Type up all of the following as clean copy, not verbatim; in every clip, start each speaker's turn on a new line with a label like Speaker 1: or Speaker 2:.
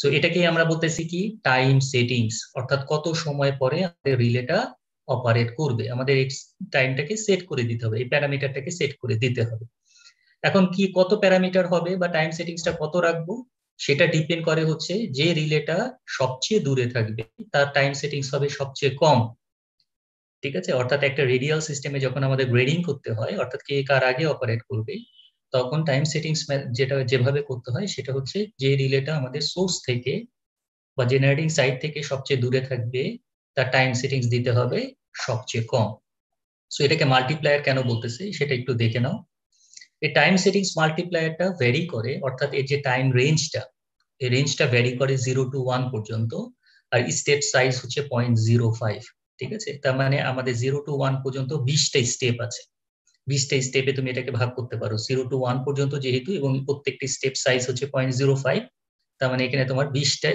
Speaker 1: So এটাকে আমরা বলতেছি কি টাইম সেটিংস, অর্থাৎ কত সময় পরে আমাদের রিলেটা অপারেট করবে, আমাদের এই টাইমটাকে সেট করে দিতে হবে, এই প্যারামিটারটাকে সেট করে দিতে হবে। এখন কি কত প্যারামিটার হবে বা টাইম সেটিংসটা কত রাখবো সেটা ডিপেন্ড করে হচ্ছে যে রিলেটা সবচেয়ে দূরে থাকবে তার টাইম সেটিংস হবে সবচেয়ে কম। ঠিক আছে, অর্থাৎ একটা রেডিয়াল সিস্টেমে যখন আমাদের গ্রেডিং করতে হয়, অর্থাৎ কে কার আগে অপারেট করবে, তখন টাইম সেটিংস যেটা যেভাবে করতে হয় সেটা হচ্ছে যে রিলেটা আমাদের সোর্স থেকে বা জেনারেটিং সাইড থেকে সবচেয়ে দূরে থাকবে তার টাইম সেটিংস দিতে হবে সবচেয়ে কম। সো এটাকে মাল্টিপ্লায়ার কেন বলতেছে সেটা একটু দেখে নাও। এই টাইম সেটিংস মাল্টিপ্লায়ারটা ভ্যারি করে, অর্থাৎ এর যে টাইম রেঞ্জটা, এই রেঞ্জটা ভ্যারি করে 0 to 1 পর্যন্ত, আর স্টেপ সাইজ হচ্ছে 0.05। ঠিক আছে, তার মানে আমাদের 0 to 1 পর্যন্ত 20টা স্টেপ আছে, 20টা স্টেপে তুমি এটাকে ভাগ করতে পারো 0 to 1 পর্যন্ত যেহেতু, এবং প্রত্যেকটি স্টেপ সাইজ হচ্ছে 0.05। তার মানে এখানে তোমার 20টা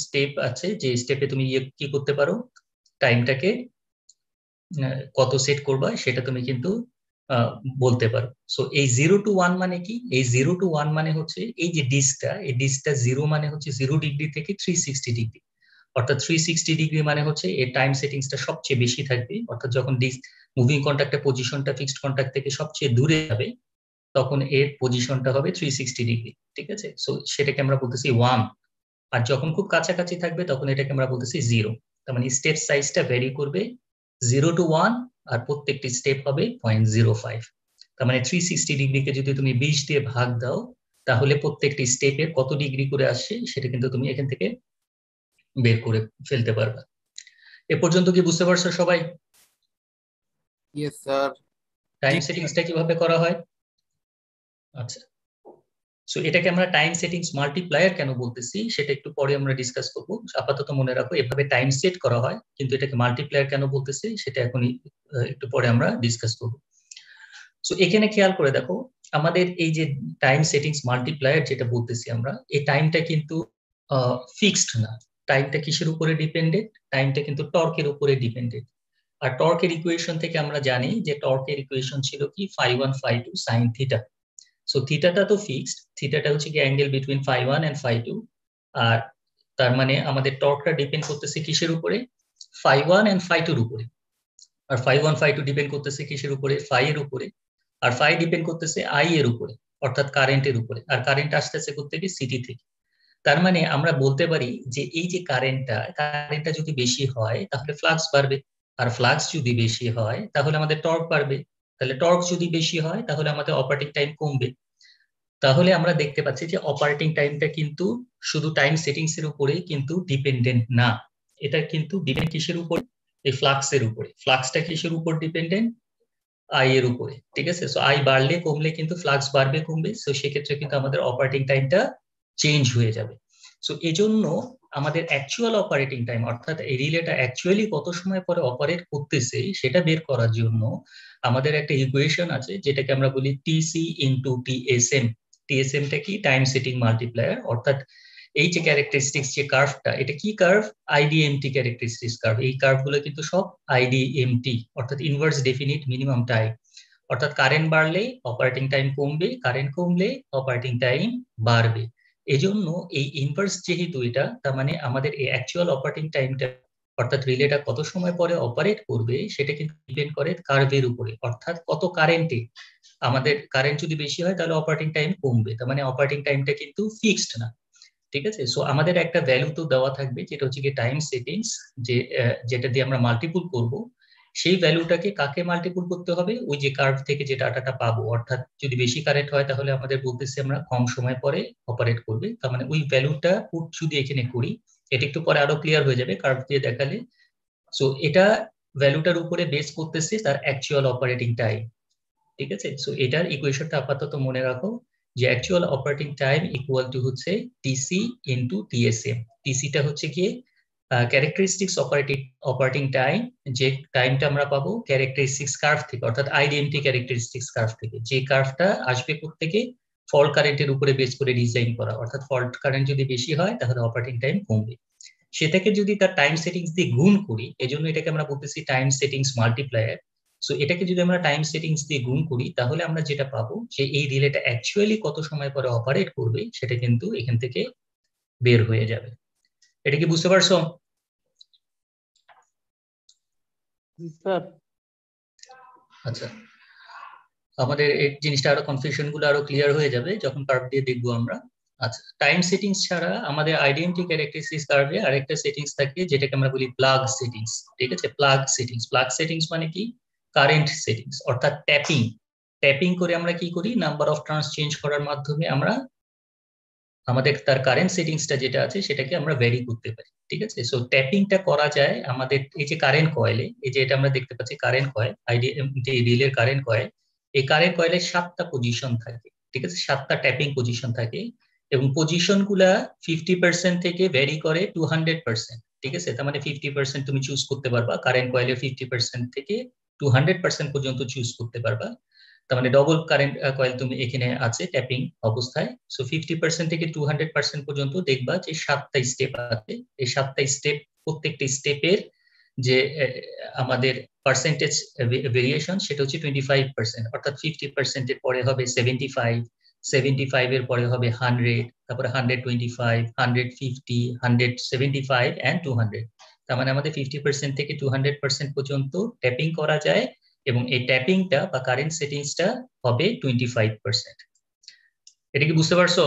Speaker 1: স্টেপ আছে, যে স্টেপে তুমি কি করতে পারো, টাইমটাকে কত সেট করবা সেটা তুমি কিন্তু বলতে পারো। সো এই 0 to 1 মানে কি, এই 0 to 1 মানে হচ্ছে এই যে ডিস্কটা, এই ডিস্কটা 0 মানে হচ্ছে 0 ডিগ্রি থেকে 360 ডিগ্রি, অর্থাৎ 360 ডিগ্রি মানে হচ্ছে এর টাইম সেটিংসটা সবচেয়ে বেশি থাকবে, অর্থাৎ যখন ডিস্ক মুভিং কন্টাক্টের পজিশনটা ফিক্সড কন্টাক্ট থেকে সবচেয়ে দূরে যাবে তখন এর পজিশনটা হবে 360 ডিগ্রি। ঠিক আছে, সো সেটাকে আমরা বলতেছি 1। আর যখন খুব কাছাকাছি থাকবে তখন এটাকে আমরা বলতেছি 0। তার মানে স্টেপ সাইজটা ভ্যারি করবে 0 to 1, আর প্রত্যেকটি স্টেপ হবে 0.05। তার মানে 360 ডিগ্রিকে যদি তুমি 20 দিয়ে ভাগ দাও তাহলে প্রত্যেকটি স্টেপে কত ডিগ্রি করে আসে সেটা কিন্তু তুমি এখান থেকে বের করে ফেলতে পারবে। এ পর্যন্ত কি বুঝতে পারছো সবাই?
Speaker 2: Yes sir.
Speaker 1: টাইম সেটিংসটা কিভাবে করা হয়? আচ্ছা, সো এটাকে আমরা টাইম সেটিংস মাল্টিপ্লায়ার কেন বলতেছি সেটা একটু পরে আমরা ডিসকাস করব। আপাতত মনে রাখো এভাবে টাইম সেট করা হয়, কিন্তু এটাকে মাল্টিপ্লায়ার কেন বলতেছি সেটা এখনই একটু পরে আমরা ডিসকাস করব। সো এখানে খেয়াল করে দেখো, আমাদের এই যে টাইম সেটিংস মাল্টিপ্লায়ার যেটা বলতেছি আমরা, এই টাইমটা কিন্তু ফিক্সড না। টাইমটা কিসের উপরে ডিপেন্ডেন্ট? টাইমটা কিন্তু টর্কের উপরে ডিপেন্ডেন্ট। আর টর্কের ইকুয়েশন থেকে আমরা জানি যে টর্কের ইকুয়েশন ছিল কি φ1 φ2 sin থিটা। সো থিটাটা তো ফিক্সড, থিটাটা হচ্ছে কি অ্যাঙ্গেল বিটুইন φ1 এন্ড φ2। আর তার মানে আমাদের টর্কটা ডিপেন্ড করতেছে কিসের উপরে? φ1 এন্ড φ2 এর উপরে। আর φ1 φ2 ডিপেন্ড করতেছে কিসের উপরে? ফাই এর উপরে। আর ফাই ডিপেন্ড করতেছে আই এর উপরে, অর্থাৎ কারেন্টের উপরে। আর কারেন্ট আসতেছে কোত্থেকে? সিটি থেকে। তার মানে আমরা বলতে পারি যে এই যে কারেন্টটা যদি বেশি হয় তাহলে ফ্লাক্স বাড়বে, আর ফ্লাক্স যদি বেশি হয় তাহলে আমাদের টর্ক বাড়বে, তাহলে টর্ক যদি বেশি হয় তাহলে আমাদের অপারেটিং টাইম কমবে। তাহলে আমরা দেখতে পাচ্ছি যে অপারেটিং টাইমটা কিন্তু শুধু টাইম সেটিংস এর উপরেই কিন্তু ডিপেন্ডেন্ট না, এটা কিন্তু ডিপেন্ড কিসের উপর? এই ফ্লাক্সের উপরে। ফ্লাক্সটা কিসের উপর ডিপেন্ডেন্ট? আই এর উপরে। ঠিক আছে, সো আই বাড়লে কমলে কিন্তু ফ্লাক্স বাড়বে কমবে, সো সেক্ষেত্রে কিন্তু আমাদের অপারেটিং টাইমটা চেঞ্জ হয়ে যাবে। সো এজন্য আমাদের অ্যাকচুয়াল অপারেটিং টাইম, অর্থাৎ এই রিলেটা অ্যাকচুয়ালি কত সময় পরে অপারেট করতেছে সেটা বের করার জন্য আমাদের একটা ইকুয়েশন আছে যেটাকে আমরা বলি টিসি ইনটু টিএসএম। টিএসএমটা কি? Time setting multiplier. অর্থাৎ এই যে ক্যারেক্টারিস্টিক্স যে কার্ভটা, এটা কি কার্ভ? আইডিএমটি characteristics curve. এই কার্ভগুলো কিন্তু সব আইডিএমটি, অর্থাৎ ইনভার্স ডেফিনিট মিনিমাম টাইম। অর্থাৎ কারেন্ট বাড়লে অপারেটিং টাইম কমবে, কারেন্ট কমলে অপারেটিং টাইম বাড়বে। এজন্য এই ইনভার্স যেহেতু এটা, তার মানে আমাদের এই অ্যাকচুয়াল অপারেটিং টাইমটা, অর্থাৎ রিলেটা কত সময় পরে অপারেট করবে সেটা কিন্তু ডিপেন্ড করে কার্ভের উপরে, অর্থাৎ কত কারেন্টে। আমাদের কারেন্ট যদি বেশি হয় তাহলে অপারেটিং টাইম কমবে, তার মানে অপারেটিং টাইমটা কিন্তু ফিক্সড না। ঠিক আছে, সো আমাদের একটা ভ্যালু তো দেওয়া থাকবে যেটা হচ্ছে কি টাইম সেটিংস, যে যেটা দিয়ে আমরা মাল্টিপুল করব। সেই ভ্যালুটাকে কাকে মাল্টিপুল করতে হবে? ওই যে কার্ভ থেকে যে ডাটাটা পাবো, অর্থাৎ যদি বেশি কারেন্ট হয় তাহলে আমাদের বলতেছি আমরা কম সময় পরে অপারেট করবে, তার মানে ওই ভ্যালুটা পুট যদি এখানে করি, এটা একটু পরে আরো ক্লিয়ার হয়ে যাবে কার্ভ দিয়ে দেখালে। সো এটা ভ্যালুটার উপরে বেস করতেছে তার অ্যাকচুয়াল অপারেটিং টাইম। ঠিক আছে, সো এটার ইকুয়েশনটা আপাতত মনে রাখো যে actual operating time equal to হচ্ছে টিসি ইনটু টিএসএম। টিসিটা হচ্ছে গিয়ে ক্যারেক্টারিস্টিক্স অপারেটিং টাইম, যে টাইমটা আমরা পাবো ক্যারেক্টারিস্টিক্স কার্ভ থেকে, অর্থাৎ আইডিএমটি ক্যারেক্টারিস্টিক্স কার্ভ থেকে। যে কার্ভটা আসবে থেকে ফল্ট কারেন্টের উপরে বেস করে ডিজাইন করা, অর্থাৎ ফল্ট কারেন্ট যদি বেশি হয় তাহলে অপারেটিং টাইম কমবে। সেটাকে যদি তার টাইম সেটিংস দিয়ে গুণ করি, এজন্য এটাকে আমরা বলতেছি টাইম সেটিংস মাল্টিপ্লায়ার। সো এটাকে যদি আমরা টাইম সেটিংস দিয়ে গুণ করি তাহলে আমরা যেটা পাবো যে এই রিলেটা অ্যাকচুয়ালি কত সময় পরে অপারেট করবে সেটা কিন্তু এখান থেকে বের হয়ে যাবে। এটা কি বুঝতে পারছো?
Speaker 2: স্যার
Speaker 1: আচ্ছা, আমাদের এই জিনিসটা আরো কনফিউশন গুলো আরো ক্লিয়ার হয়ে যাবে যখন কার্ভ দিয়ে দেখবো আমরা। আচ্ছা, টাইম সেটিংস ছাড়া আমাদের আইডেন্টি ক্যারেক্টারিস্টিক্স কার্ভে আরেকটা সেটিংস থাকে যেটাকে আমরা বলি প্লাগ সেটিংস। ঠিক আছে, প্লাগ সেটিংস মানে কি? কারেন্ট সেটিংস, অর্থাৎ ট্যাপিং। ট্যাপিং করে আমরা কি করি, নাম্বার অফ টার্নস চেঞ্জ করার মাধ্যমে আমরা আমাদের তার কারেন্ট সেটিংসটা যেটা আছে সেটাকে আমরা ভ্যারি করতে পারি। ঠিক আছে, সো ট্যাপিংটা করা যায় আমাদের এই যে কারেন্ট কয়েলে, এই যে এটা আমরা দেখতে পাচ্ছি কারেন্ট কয়েল, রিলের কারেন্ট কয়েল। এই কারেন্ট কয়েলে 7টা পজিশন থাকে। ঠিক আছে, 7টা ট্যাপিং পজিশন থাকে এবং পজিশন গুলা 50% থেকে ভ্যারি করে 200%। ঠিক আছে, তার মানে 50% তুমি চুজ করতে পারবা, কারেন্ট কয়েলের 50% থেকে 200% পর্যন্ত চুজ করতে পারবা। তার মানে ডবল কারেন্ট কয়েল তুমি এখানে আছে ট্যাপিং অবস্থায়। সো 50% থেকে 200% পর্যন্ত দেখবা যে 7টা স্টেপ আছে। এই 7টা স্টেপ, প্রত্যেকটা স্টেপের যে আমাদের পার্সেন্টেজ ভেরিয়েশন সেটা হচ্ছে 25%, অর্থাৎ 50% এর পরে হবে 75, 75 এর পরে হবে 100, তারপরে 125, 150, 175 এন্ড 200। তার মানে আমাদের 50% থেকে 200% পর্যন্ত ট্যাপিং করা যায় এবং এই ট্যাপিংটা বা কারেন্ট সেটিংসটা হবে 25%। এটা কি বুঝতে পারছো?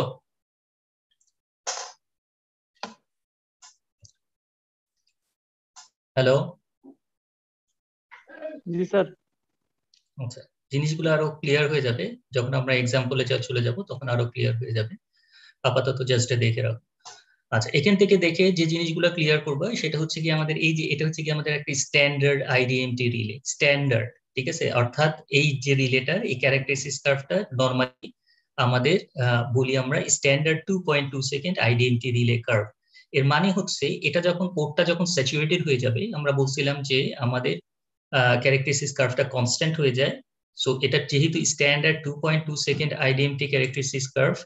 Speaker 1: হ্যালো?
Speaker 2: জি স্যার।
Speaker 1: আচ্ছা, জিনিসগুলো আরো ক্লিয়ার হয়ে যাবে যখন আমরা এক্সাম্পলে চলে যাব, তখন আরো ক্লিয়ার হয়ে যাবে। আপাতত জাস্ট দেখে রাখো। আচ্ছা, এখান থেকে দেখে যে জিনিসগুলো ক্লিয়ার করবো সেটা হচ্ছে কি আমাদের এই যে এটা হচ্ছে কি আমাদের একটা স্ট্যান্ডার্ড আইডিএমটি রিলে, স্ট্যান্ডার্ড। ঠিক আছে, অর্থাৎ এই যে রিলেটার এই ক্যারেক্টারিস্টিক্স কার্ভটা নরমালি আমাদের বলি আমরা স্ট্যান্ডার্ড 2.2 সেকেন্ড আইডিএমটি রিলে কার্ভ। এর মানে হচ্ছে এটা যখন কোডটা যখন স্যাচুরেটেড হয়ে যাবে, আমরা বলছিলাম যে আমাদের ক্যারেক্টারিস্টিক্স কার্ভটা কনস্ট্যান্ট হয়ে যায়। সো এটা যেহেতু স্ট্যান্ডার্ড 2.2 সেকেন্ড আইডিএমটি ক্যারেক্টারিস্টিক্স কার্ভ,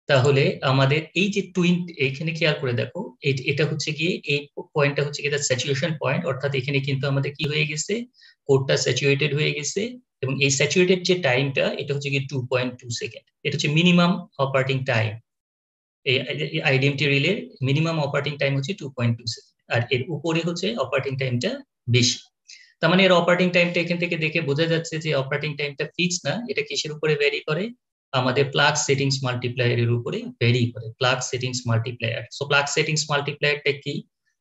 Speaker 1: তাহলে আমাদের এই যে টুইন, এখানে খেয়াল করে দেখো এটা হচ্ছে গিয়ে এই পয়েন্টটা হচ্ছে গিয়ে স্যাচুরেশন পয়েন্ট, অর্থাৎ এখানে কিন্তু আমাদের কি হয়ে গেছে, কোডটা স্যাচুরেটেড হয়ে গেছে এবং এই স্যাচুরেটেড যে টাইমটা এটা হচ্ছে গিয়ে 2.2 সেকেন্ড। এটা হচ্ছে মিনিমাম অপারেটিং টাইম। এই আইডিএমটি রিলের মিনিমাম অপারেটিং টাইম হচ্ছে 2.2 সেকেন্ড, আর এর উপরে হচ্ছে অপারেটিং টাইমটা বেশি। তার মানে এর অপারেটিং টাইমটা এখান থেকে দেখে বোঝা যাচ্ছে যে অপারেটিং টাইমটা ফিক্স না, এটা কিসের উপরে ভ্যারি করে, আমাদের প্লাগ সেটিংস মাল্টিপ্লায়ারের উপরে ভ্যারি করে, plug settings multiplier. So plug settings মাল্টিপ্লায়ারটা কি?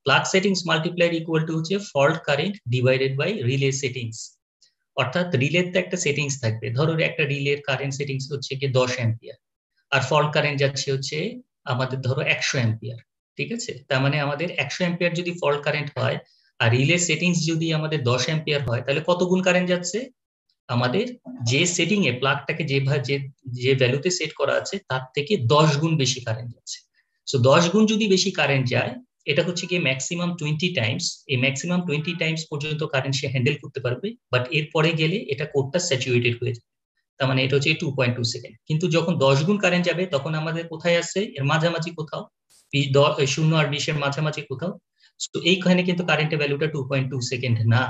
Speaker 1: Plug settings multiplier equal to হচ্ছে fault current divided by relay settings. অর্থাৎ রিলের তো একটা সেটিংস থাকবে, ধরো একটা রিলের কারেন্ট সেটিংস হচ্ছে কি 10 অ্যাম্পিয়ার, আর ফল্ট কারেন্ট যাচ্ছে হচ্ছে আমাদের ধরো 100 অ্যাম্পিয়ার। ঠিক আছে, তার মানে আমাদের 100 অ্যাম্পিয়ার যদি ফল্ট কারেন্ট হয় আর রিলে সেটিংস যদি আমাদের 10 অ্যাম্পিয়ার হয়, তাহলে কত গুণ কারেন্ট যাচ্ছে? আমাদের যে সেটিং এ প্লাগটাকে যে যে ভ্যালুতে সেট করা আছে তার থেকে 10 গুণ বেশি কারেন্ট যাচ্ছে। সো 10 গুণ যদি বেশি কারেন্ট যায়, এটা হচ্ছে কি ম্যাক্সিমাম 20 টাইমস, এই ম্যাক্সিমাম 20 টাইমস পর্যন্ত কারেন্ট সে হ্যান্ডেল করতে পারবে, বাট এরপরে গেলে এটা কোডটা স্যাচুরেটেড হয়ে যাবে। তার মানে এটা হচ্ছে 2.2 সেকেন্ড। কিন্তু যখন 10 গুণ কারেন্ট যাবে তখন আমাদের কোথায় আছে, এর মাঝামাঝি কোথাও, 0 আর 20 এর মাঝামাঝি কোথাও। তো এইখানে কিন্তু কারেন্টের ভ্যালুটা 2.2 সেকেন্ড না।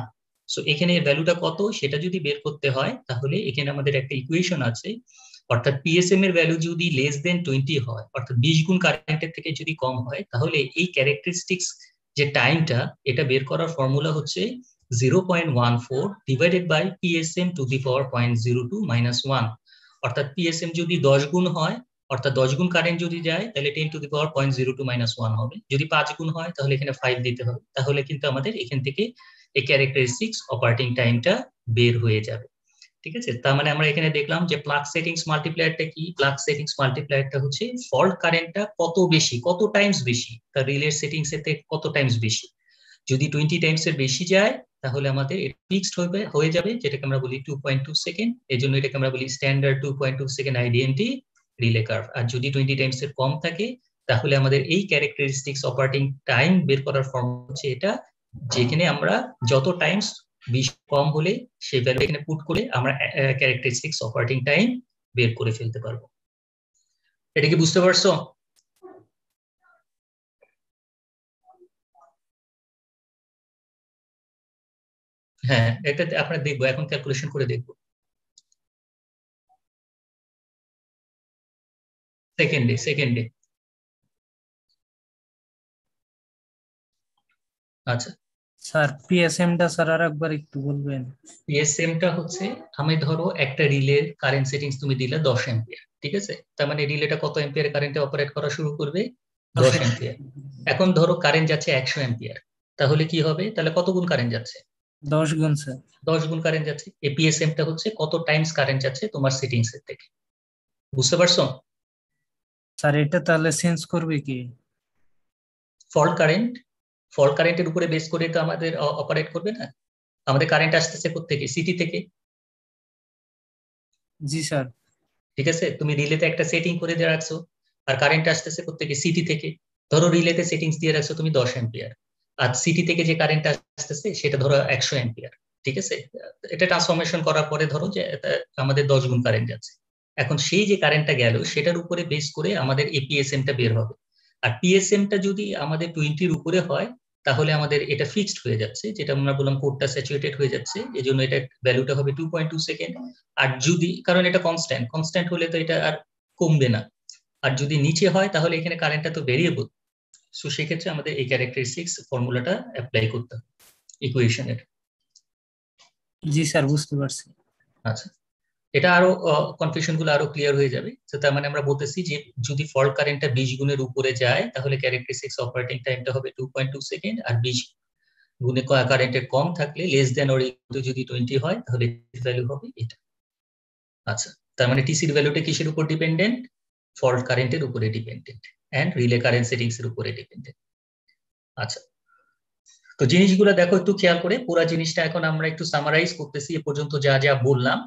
Speaker 1: সো এখানে এর ভ্যালুটা কত সেটা যদি বের করতে হয়, তাহলে এখানে আমাদের একটা ইকুয়েশন আছে, অর্থাৎ পিএসএম এর ভ্যালু যদি লেস দেন 20 হয়, অর্থাৎ 20 গুণ কারেন্টের থেকে যদি কম হয়, তাহলে এই ক্যারেক্টারিস্টিক্স যে টাইমটা এটা বের করার ফর্মুলা হচ্ছে 0.14 divided by PSM to the power 0.02 minus 1। অর্থাৎ পিএসএম যদি 10 গুণ হয়, অর্থাৎ 10 গুণ কারেন্ট যদি যায়, তাহলে 10 টু দি পাওয়ার 0.02 মাইনাস 1 হবে। যদি 5 গুণ হয় তাহলে এখানে 5 দিতে হবে, তাহলে কিন্তু আমাদের এখান থেকে এই ক্যারেক্টারিস্টিক্স অপারেটিং টাইমটা বের হয়ে যাবে। ঠিক আছে, তার মানে আমরা এখানে দেখলাম যে প্লাগ সেটিংস মাল্টিপ্লায়ারটা কি, প্লাগ সেটিংস মাল্টিপ্লায়ারটা হচ্ছে ফল্ট কারেন্টটা কত বেশি, কত টাইমস বেশি, তার রিলের সেটিংস এর থেকে কত টাইমস বেশি। যদি 20 টাইমস এর বেশি যায় তাহলে আমাদের ফিক্সড হয়ে যাবে, যেটাকে আমরা বলি 2.2 সেকেন্ড। এই জন্য এটাকে আমরা বলি স্ট্যান্ডার্ড 2.2 সেকেন্ড আইডিএনটি রিলে কার্ভ। আর যদি 20 টাইমস এর কম থাকে তাহলে আমাদের এই ক্যারেক্টারিস্টিক্স অপারেটিং টাইম বের করার ফর্মুলা হচ্ছে এটা, যেখানে আমরা যত টাইমস 20 কম হলে সেই ভ্যালু এখানে পুট করে আমরা ক্যারেক্টারিস্টিক্স অপারেটিং টাইম বের করে ফেলতে পারবো। এটা কি বুঝতে পারছো? হ্যাঁ, এটা আমরা দেখবো, এখন ক্যালকুলেশন করে দেখবো। সেকেন্ডে। আচ্ছা,
Speaker 2: স্যার পিএসএম টা স্যার আর একবার একটু বলবেন?
Speaker 1: পিএসএম টা হচ্ছে, আমি ধরো একটা রিলের কারেন্ট সেটিংস তুমি দিলে 10 অ্যাম্পিয়ার, ঠিক আছে? তার মানে রিলেটা কত অ্যাম্পিয়ার কারেন্টে অপারেট করা শুরু করবে? 10 অ্যাম্পিয়ার। এখন ধরো কারেন্ট যাচ্ছে 100 অ্যাম্পিয়ার, তাহলে কি হবে? তাহলে কত গুণ কারেন্ট যাচ্ছে?
Speaker 2: 10 গুণ স্যার।
Speaker 1: 10 গুণ কারেন্ট যাচ্ছে। এপিএসএম টা হচ্ছে কত টাইমস কারেন্ট যাচ্ছে তোমার সেটিংস এর থেকে। বুঝতে পারছো?
Speaker 2: স্যার এটা তাহলে চেঞ্জ করবে কি?
Speaker 1: ফল্ট কারেন্ট, ফল্ট কারেন্টের উপরে বেস করে তো আমাদের অপারেট করবে না। আমাদের কারেন্ট আসতেছে কোত্থেকে? সিটি থেকে।
Speaker 2: জি স্যার।
Speaker 1: ঠিক আছে, তুমি রিলেতে একটা সেটিং করে দিয়ে রাখছো, আর কারেন্ট আসতেছে কোত্থেকে? সিটি থেকে। ধরো রিলেতে সেটিংস দিয়ে রাখছো তুমি 10 অ্যাম্পিয়ার, আর সিটি থেকে যে কারেন্ট আসতেছে সেটা ধরো 100 অ্যাম্পিয়ার। ঠিক আছে, এটা ট্রান্সফরমেশন করার পরে ধরো যে আমাদের 10 গুণ কারেন্ট যাচ্ছে। এখন সেই যে কারেন্টটা গেল সেটার উপরে বেস করে আমাদের এপিএসএম টা বের হবে। আর পিএসএম টা যদি আমাদের 20-র উপরে হয়, তাহলে আমাদের এটা ফিক্সড হয়ে যাচ্ছে, যেটা আমরা বললাম কোডটা স্যাচুরেটেড হয়ে যাচ্ছে, এই জন্য এটা ভ্যালুটা হবে 2.2 সেকেন্ড। আর যদি, কারণ এটা কনস্ট্যান্ট, কনস্ট্যান্ট হলে তো এটা আর কমবে না। আর যদি নিচে হয় তাহলে এখানে কারেন্টটা তো ভেরিয়েবল। সো সেক্ষেত্রে আমাদের এই ক্যারেক্টারিস্টিক্স ফর্মুলাটা অ্যাপ্লাই করতে হবে ইকুয়েশনের।
Speaker 2: জি স্যার, বুঝতে পারছি।
Speaker 1: আচ্ছা, এটা আরো কনফিউশন গুলো আরো ক্লিয়ার হয়ে যাবে। তো তার মানে আমরা বলতেছি যে যদি ফল্ট কারেন্টটা 20 গুণের উপরে যায় তাহলে ক্যারেক্টারিস্টিক্স অপারেটিং টাইমটা হবে 2.2 সেকেন্ড, আর 20 গুণে কারেন্টের কম থাকলে লেস দেন অর ইকুয়াল যদি 20 হয় তাহলে ভ্যালু হবে এটা। আচ্ছা, তার মানে টিসির ভ্যালুটা কিসের উপর ডিপেন্ডেন্ট? ফল্ট কারেন্টের উপরে dependent and relay current settings এর উপরে ডিপেন্ডেন্ট। আচ্ছা, তো জিনিসগুলো দেখো একটু খেয়াল করে, পুরো জিনিসটা এখন আমরা একটু সামারাইজ করতেছি এ পর্যন্ত যা যা বললাম।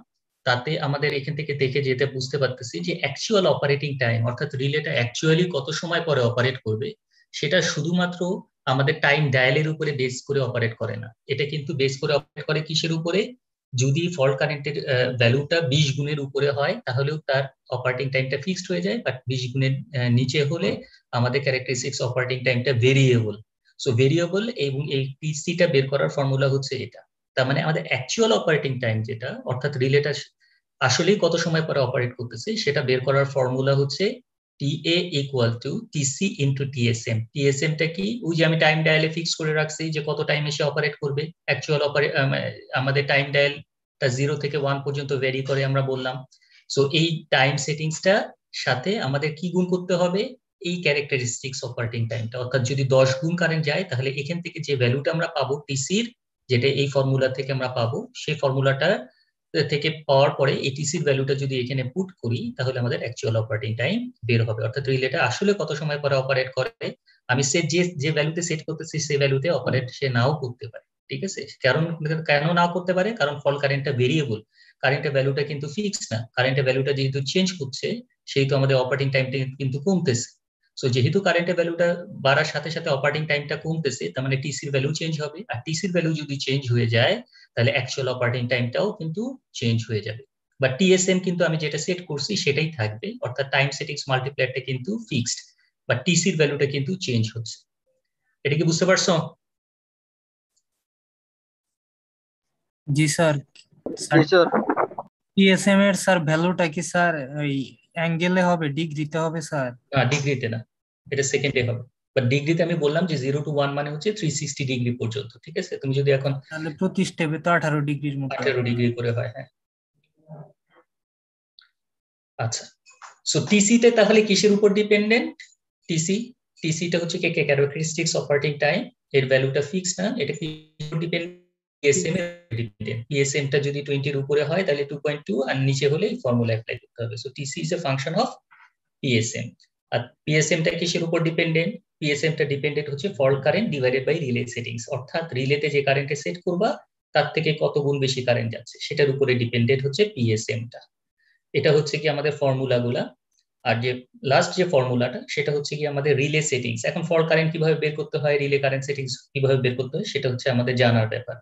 Speaker 1: তাতে আমাদের এখান থেকে দেখে যেতে বুঝতে পারতেছি যে অ্যাকচুয়াল অপারেটিং টাইম, অর্থাৎ রিলেটা অ্যাকচুয়ালি কত সময় পরে অপারেট করবে, সেটা শুধুমাত্র আমাদের টাইম ডায়ালের উপরে বেস করে অপারেট করে না। এটা কিন্তু বেস করে অপারেট করে কিসের উপরে? যদি ফল্ট কারেন্টের ভ্যালুটা 20 গুণের উপরে হয় তাহলেও তার অপারেটিং টাইমটা ফিক্সড হয়ে যায়, বাট 20 গুণের নিচে হলে আমাদের ক্যারেক্টারিস্টিক্স অপারেটিং টাইমটা ভেরিয়েবল। সো ভেরিয়েবল এবং এই টিসিটা বের করার ফর্মুলা হচ্ছে এটা। তার মানে আমাদের অ্যাকচুয়াল অপারেটিং টাইম যেটা, অর্থাৎ রিলেটা আসলেই কত সময় পরে অপারেট করতেছে, সেটা বের করার ফর্মুলা হচ্ছে TA equal to TC into TSM. TSM টা কি? ওই যে আমি টাইম ডায়ালে ফিক্স করে রাখছি যে কত টাইম এসে অপারেট করবে। অ্যাকচুয়াল আমাদের টাইম ডায়ালটা 0 থেকে 1 পর্যন্ত ভেরি করে আমরা বললাম। সো এই টাইম সেটিংসটা সাথে আমাদের কি গুণ করতে হবে? এই ক্যারেক্টারিস্টিক্স অপারেটিং টাইমটা, অর্থাৎ যদি 10 গুণ কারেন্ট যায় তাহলে এখান থেকে যে ভ্যালুটা আমরা পাবো টিসির, যেটা এই ফর্মুলা থেকে আমরা পাবো, সেই ফর্মুলাটা থেকে পাওয়ার পরে এটিসির ভ্যালুটা যদি এখানে পুট করি তাহলে আমাদের অ্যাকচুয়াল অপারেটিং টাইম বের হবে, অর্থাৎ রিলেটা আসলে কত সময় পরে অপারেট করে। আমি সেট যে যে ভ্যালুতে সেট করতেছি সেই ভ্যালুতে অপারেট সে নাও করতে পারে। ঠিক আছে, কারণ কেন নাও করতে পারে? কারণ ফল কারেন্টটা ভেরিয়েবল, কারেন্টের ভ্যালুটা কিন্তু ফিক্স না। কারেন্টের ভ্যালুটা যেহেতু চেঞ্জ করছে, সেহেতু আমাদের অপারেটিং টাইমটা কিন্তু কমতেছে। সো যেহেতু কারেন্টের ভ্যালুটা বাড়ার সাথে সাথে অপারেটিং টাইমটা কমতেছে, তার মানে টিসির ভ্যালু চেঞ্জ হবে, আর টিসির ভ্যালু যদি চেঞ্জ হয়ে যায় তাহলে অ্যাকচুয়াল অপারেটিং টাইমটাও কিন্তু চেঞ্জ হয়ে যাবে। বা টিএসএম কিন্তু আমি যেটা সেট করছি সেটাই থাকবে, অর্থাৎ টাইম সেটিংস মাল্টিপ্লায়ারটা কিন্তু ফিক্সড, বা টিসির ভ্যালুটা কিন্তু চেঞ্জ হচ্ছে। এটা কি বুঝতে পারছো?
Speaker 2: জি স্যার।
Speaker 3: জি
Speaker 2: স্যার
Speaker 3: স্যার।
Speaker 2: পিএসএম এর স্যার ভ্যালুটা কি স্যার ওই অ্যাঙ্গেলে হবে, ডিগ্রিতে হবে স্যার?
Speaker 1: না, ডিগ্রিতে না, এটা সেকেন্ডে হবে। বাট ডিগ্রিতে আমি বললাম যে 0 to 1 মানে হচ্ছে 360 ডিগ্রি পর্যন্ত। ঠিক আছে, তুমি যদি এখন
Speaker 2: তাহলে প্রতি স্টেপে তো 18 ডিগ্রির মতো।
Speaker 1: 18 ডিগ্রি করে হয়, হ্যাঁ। আচ্ছা, সো টিসিতে তাহলে কিসের উপর ডিপেন্ডেন্ট? টিসি, টিসিটা হচ্ছে কে ক্যারেক্টারিস্টিক্স অপারেটিং টাইম, এর ভ্যালুটা ফিক্স না, এটা কি ডিপেন্ডেন্ট? পিএসএম এর ডিপেন্ডেন্ট। পিএসএম টা যদি 20-র উপরে হয় তাহলে 2.2, আর নিচে হলে এই ফর্মুলা অ্যাপ্লাই করতে হবে। So TC is a function of PSM. আর পিএসএম টা কিসের উপর ডিপেন্ডেন্ট? পিএসএম টা ডিপেন্ডেন্ট হচ্ছে fault current divided by relay settings, অর্থাৎ রিলেতে যে কারেন্টে সেট করবা তার থেকে কত গুণ বেশি কারেন্ট যাচ্ছে সেটার উপরে ডিপেন্ডেন্ট হচ্ছে পিএসএম টা। এটা হচ্ছে কি আমাদের ফর্মুলা গুলা। আর যে লাস্ট যে ফর্মুলাটা সেটা হচ্ছে কি আমাদের রিলে সেটিংস। এখন ফল্ট কারেন্ট কিভাবে বের করতে হয়, রিলে কারেন্ট সেটিংস কিভাবে বের করতে হয়, সেটা হচ্ছে আমাদের জানার ব্যাপার।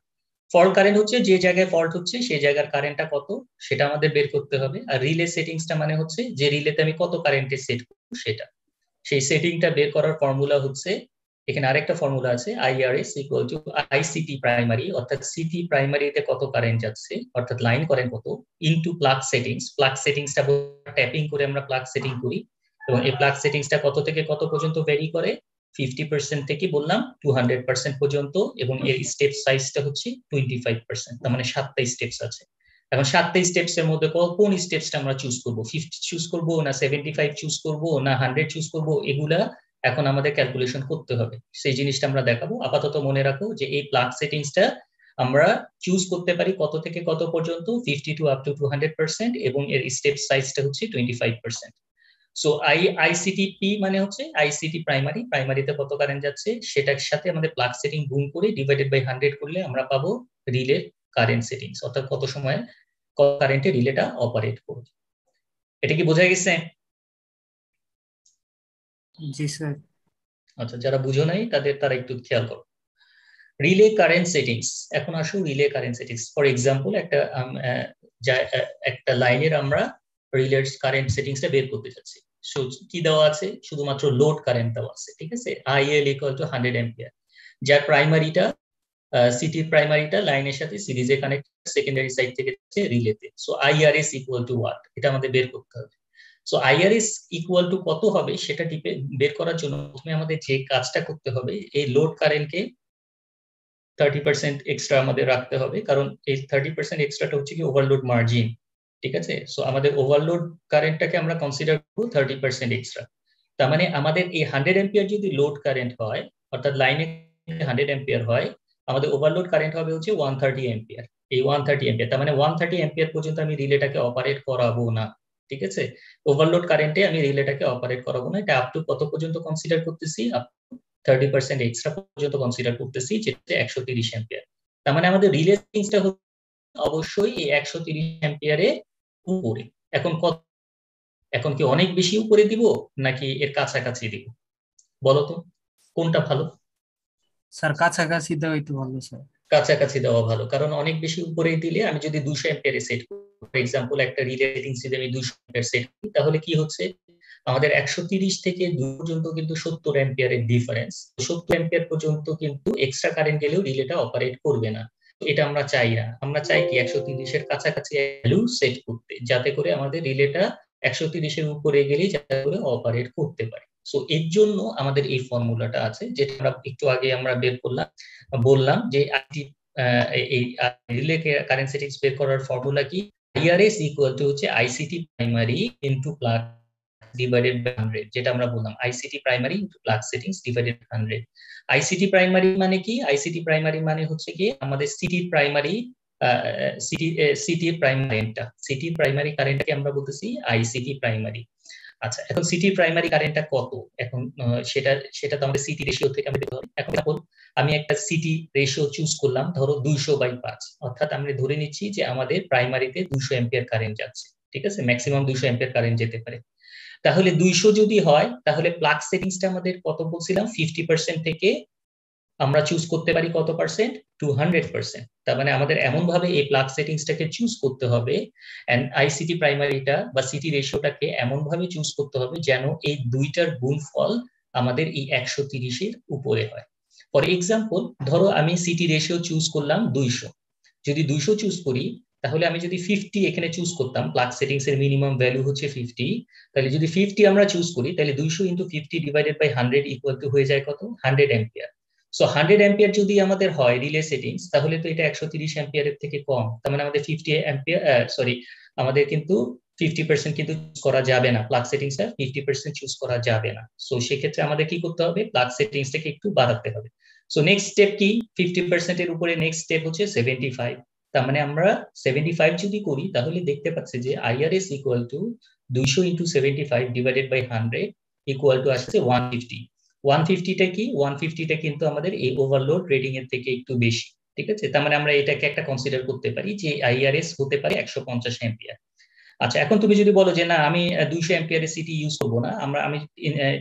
Speaker 1: ফল্ট কারেন্ট হচ্ছে যে জায়গায় ফল্ট হচ্ছে সেই জায়গার কারেন্টটা কত, সেটা আমাদের বের করতে হবে। আর রিলে সেটিংসটা মানে হচ্ছে যে রিলেতে আমি কত কারেন্টে সেট করবো সেটা, সেই সেটিংটা বের করার ফর্মুলা হচ্ছে এখানে আরেকটা ফর্মুলা আছে, IRS equal to ICT primary, অর্থাৎ সিটি প্রাইমারিতে কত কারেন্ট যাচ্ছে, অর্থাৎ লাইন কারেন্ট কত, ইনটু প্লাগ সেটিংস। প্লাগ সেটিংসটা ট্যাপিং করে আমরা প্লাগ সেটিং করি, এবং এই প্লাগ সেটিংসটা কত থেকে কত পর্যন্ত ভ্যারি করে, 50% থেকে বললাম 200% পর্যন্ত, এবং এর স্টেপ সাইজটা হচ্ছে 25%, তার মানে 7টা স্টেপস আছে। এখন 7টা স্টেপস এর মধ্যে কোন স্টেপসটা আমরা চুজ করব, 50 চুজ করব না 75 চুজ করব না 100 চুজ করব, এগুলা এখন আমাদের ক্যালকুলেশন করতে হবে, সেই জিনিসটা আমরা দেখাবো। আপাতত মনে রাখো যে এই প্লাগ সেটিংসটা আমরা চুজ করতে পারি কত থেকে কত পর্যন্ত, 50 টু আপ টু 200%, এবং এর স্টেপ সাইজটা হচ্ছে 25%। সো আইসিটিপি মানে হচ্ছে আইসিটি প্রাইমারি, প্রাইমারিতে কত কারেন্ট যাচ্ছে সেটার সাথে আমাদের প্লাগ সেটিং গুণ করে ডিভাইডেড বাই 100 করলে আমরা পাবো রিলে কারেন্ট সেটিংস, অর্থাৎ কত সময় কত কারেন্টে রিলেটা অপারেট করবে। এটা কি বোঝা গেছে?
Speaker 2: জি স্যার।
Speaker 1: আচ্ছা, যারা বুঝো নাই তারা একটু খেয়াল করো। রিলে কারেন্ট সেটিংস, এখন আসো relay current settings. For example একটা লাইনের আমরা রিলের কারেন্ট সেটিংসটা বের করতে যাচ্ছি। কি দেওয়া আছে, শুধুমাত্র লোড কারেন্ট দেওয়া আছে, ঠিক আছে, IL ইকুয়াল টু 100 অ্যাম্পিয়ার, যার প্রাইমারিটা সিটি প্রাইমারিটা লাইনের সাথে সিরিজে কানেক্ট, সেকেন্ডারি সাইড থেকে রিলেতে। So IRS equal to what, এটা আমাদের বের করতে হবে। সো IRS ইকুয়াল টু কত হবে সেটা বের করার জন্য প্রথমে আমাদের যে কাজটা করতে হবে, এই লোড কারেন্টকে 30% এক্সট্রা আমাদের রাখতে হবে, কারণ এই 30% এক্সট্রাটা হচ্ছে কি ওভারলোড মার্জিন, ঠিক আছে। সো আমাদের ওভারলোড কারেন্টটাকে আমরা কনসিডার করব 30% এক্সট্রা। তার মানে আমাদের এই 100 অ্যাম্পিয়ার যদি লোড কারেন্ট হয়, অর্থাৎ লাইনে 100 অ্যাম্পিয়ার হয়, আমাদের ওভারলোড কারেন্ট হবে হচ্ছে 130 অ্যাম্পিয়ার। এই 130 অ্যাম্পিয়ার, তার মানে 130 অ্যাম্পিয়ার পর্যন্ত আমি রিলেটাকে অপারেট করাবো না, ঠিক আছে। ওভারলোড কারেন্টে আমি রিলেটাকে অপারেট করাবো না, এটা আপ টু কত পর্যন্ত কনসিডার করতেছি, 30% এক্সট্রা পর্যন্ত কনসিডার করতেছি, যেটা 130 অ্যাম্পিয়ার। তার মানে আমাদের রিলে সেটিংসটা অবশ্যই এই 130 অ্যাম্পিয়ারে উপরে। এখন কি অনেক বেশি উপরে দিব নাকি এর কাছাকাছি দিব, বলো তো কোনটা ভালো?
Speaker 2: স্যার কাছাকাছি দেওয়াই তো ভালো স্যার।
Speaker 1: কাছাকাছি দেওয়া ভালো, কারণ অনেক বেশি উপরে দিলে আমি যদি 200 অ্যাম্পিয়ারে সেট করি, ফর এক্সাম্পল একটা রিলে সেটিংস যদি আমি 200 অ্যাম্পিয়ার সেট করি, তাহলে কি হচ্ছে আমাদের 130 থেকে 2 পর্যন্ত কিন্তু 70 অ্যাম্পিয়ারের ডিফারেন্স, 70 অ্যাম্পিয়ার পর্যন্ত কিন্তু এক্সট্রা কারেন্ট গেলেও রিলেটা অপারেট করবে না। এটা আমরা চাই না, আমরা চাই কি 130 এর কাছাকাছি ভ্যালু সেট করতে, যাতে করে আমাদের রিলেটা 130 এর উপরে গেলেই যাতে করে অপারেট করতে পারে। সো এর জন্য আমাদের এই ফর্মুলাটা আছে, যেটা আমরা একটু আগে আমরা বের করলাম, বললাম যে এই রিলে কারেন্ট সেটিংস বের করার ফর্মুলা কি, IRS ইকুয়াল টু হচ্ছে ICT primary into plug divided by 100, যেটা আমরা বললাম ICT primary into plug settings divided 100। ICT primary মানে কি, ICT প্রাইমারি মানে হচ্ছে কি আমাদের সিটি প্রাইমারি সিটি প্রাইমারি কারেন্টকে আমরা বলতেছি ICT প্রাইমারি। আচ্ছা, এখন সিটি প্রাইমারি কারেন্টটা কত, এখন সেটা তো আমাদের সিটি রেশিও থেকে আমাদের ধরে। এখন আমি একটা সিটি রেশিও চুজ করলাম, ধরো 200/5, অর্থাৎ আমরা ধরে নিচ্ছি যে আমাদের প্রাইমারিতে 200 অ্যাম্পিয়ার কারেন্ট যাচ্ছে, ঠিক আছে, ম্যাক্সিমাম 200 অ্যাম্পিয়ার কারেন্ট যেতে পারে। তাহলে 200 যদি হয়, তাহলে প্লাগ সেটিংসটা আমাদের কত বলছিলাম, 50% থেকে আমরা চুজ করতে পারি কত পার্সেন্ট, 200%। তার মানে আমাদের এমন ভাবে এই প্লাগ সেটিংসটাকে চুজ করতে হবে, এন্ড ICT প্রাইমারিটা বা সিটি রেশিওটাকে এমন ভাবে চুজ করতে হবে যেন এই দুইটার গুণফল আমাদের এই 130-এর উপরে হয়। ফর এক্সাম্পল, ধরো আমি সিটি রেশিও চুজ করলাম 200, যদি 200 চুজ করি, তাহলে আমি যদি 50 এখানে চুজ করতাম, প্লাগ সেটিংস এর মিনিমাম ভ্যালু হচ্ছে 50, তাহলে যদি 50 আমরা চুজ করি, তাহলে 200 into 50 divided by 100 equal to হয়ে যায় কত, 100 অ্যাম্পিয়ার। সো 100 অ্যাম্পিয়ার যদি আমাদের হয় রিলে সেটিংস, তাহলে তো এটা 130 অ্যাম্পিয়ারের থেকে কম, তার মানে আমাদের 50 অ্যাম্পিয়ার আমাদের কিন্তু 50% কিন্তু চুজ করা যাবে না, প্লাগ সেটিংসটা 50% চুজ করা যাবে না। সো সেক্ষেত্রে আমাদের কি করতে হবে, প্লাগ সেটিংসটাকে একটু বাড়াতে হবে। সো নেক্সট স্টেপ কি, 50% এর উপরে নেক্সট স্টেপ হচ্ছে 75। তার মানে আমরা 75 যদি করি, তাহলে দেখতে পাচ্ছি যে IRS equal to 200 into 75 divided by 100 equal to আসছে 150। 150টা কি, 150টা কিন্তু আমাদের এই ওভারলোড রেটিং এর থেকে একটু বেশি, ঠিক আছে। তার মানে আমরা এটাকে একটা কনসিডার করতে পারি যে IRS হতে পারে 150 অ্যাম্পিয়ার। আচ্ছা, এখন তুমি যদি বলো যে না আমি 200 অ্যাম্পিয়ারের সিটি ইউজ করবো না, আমি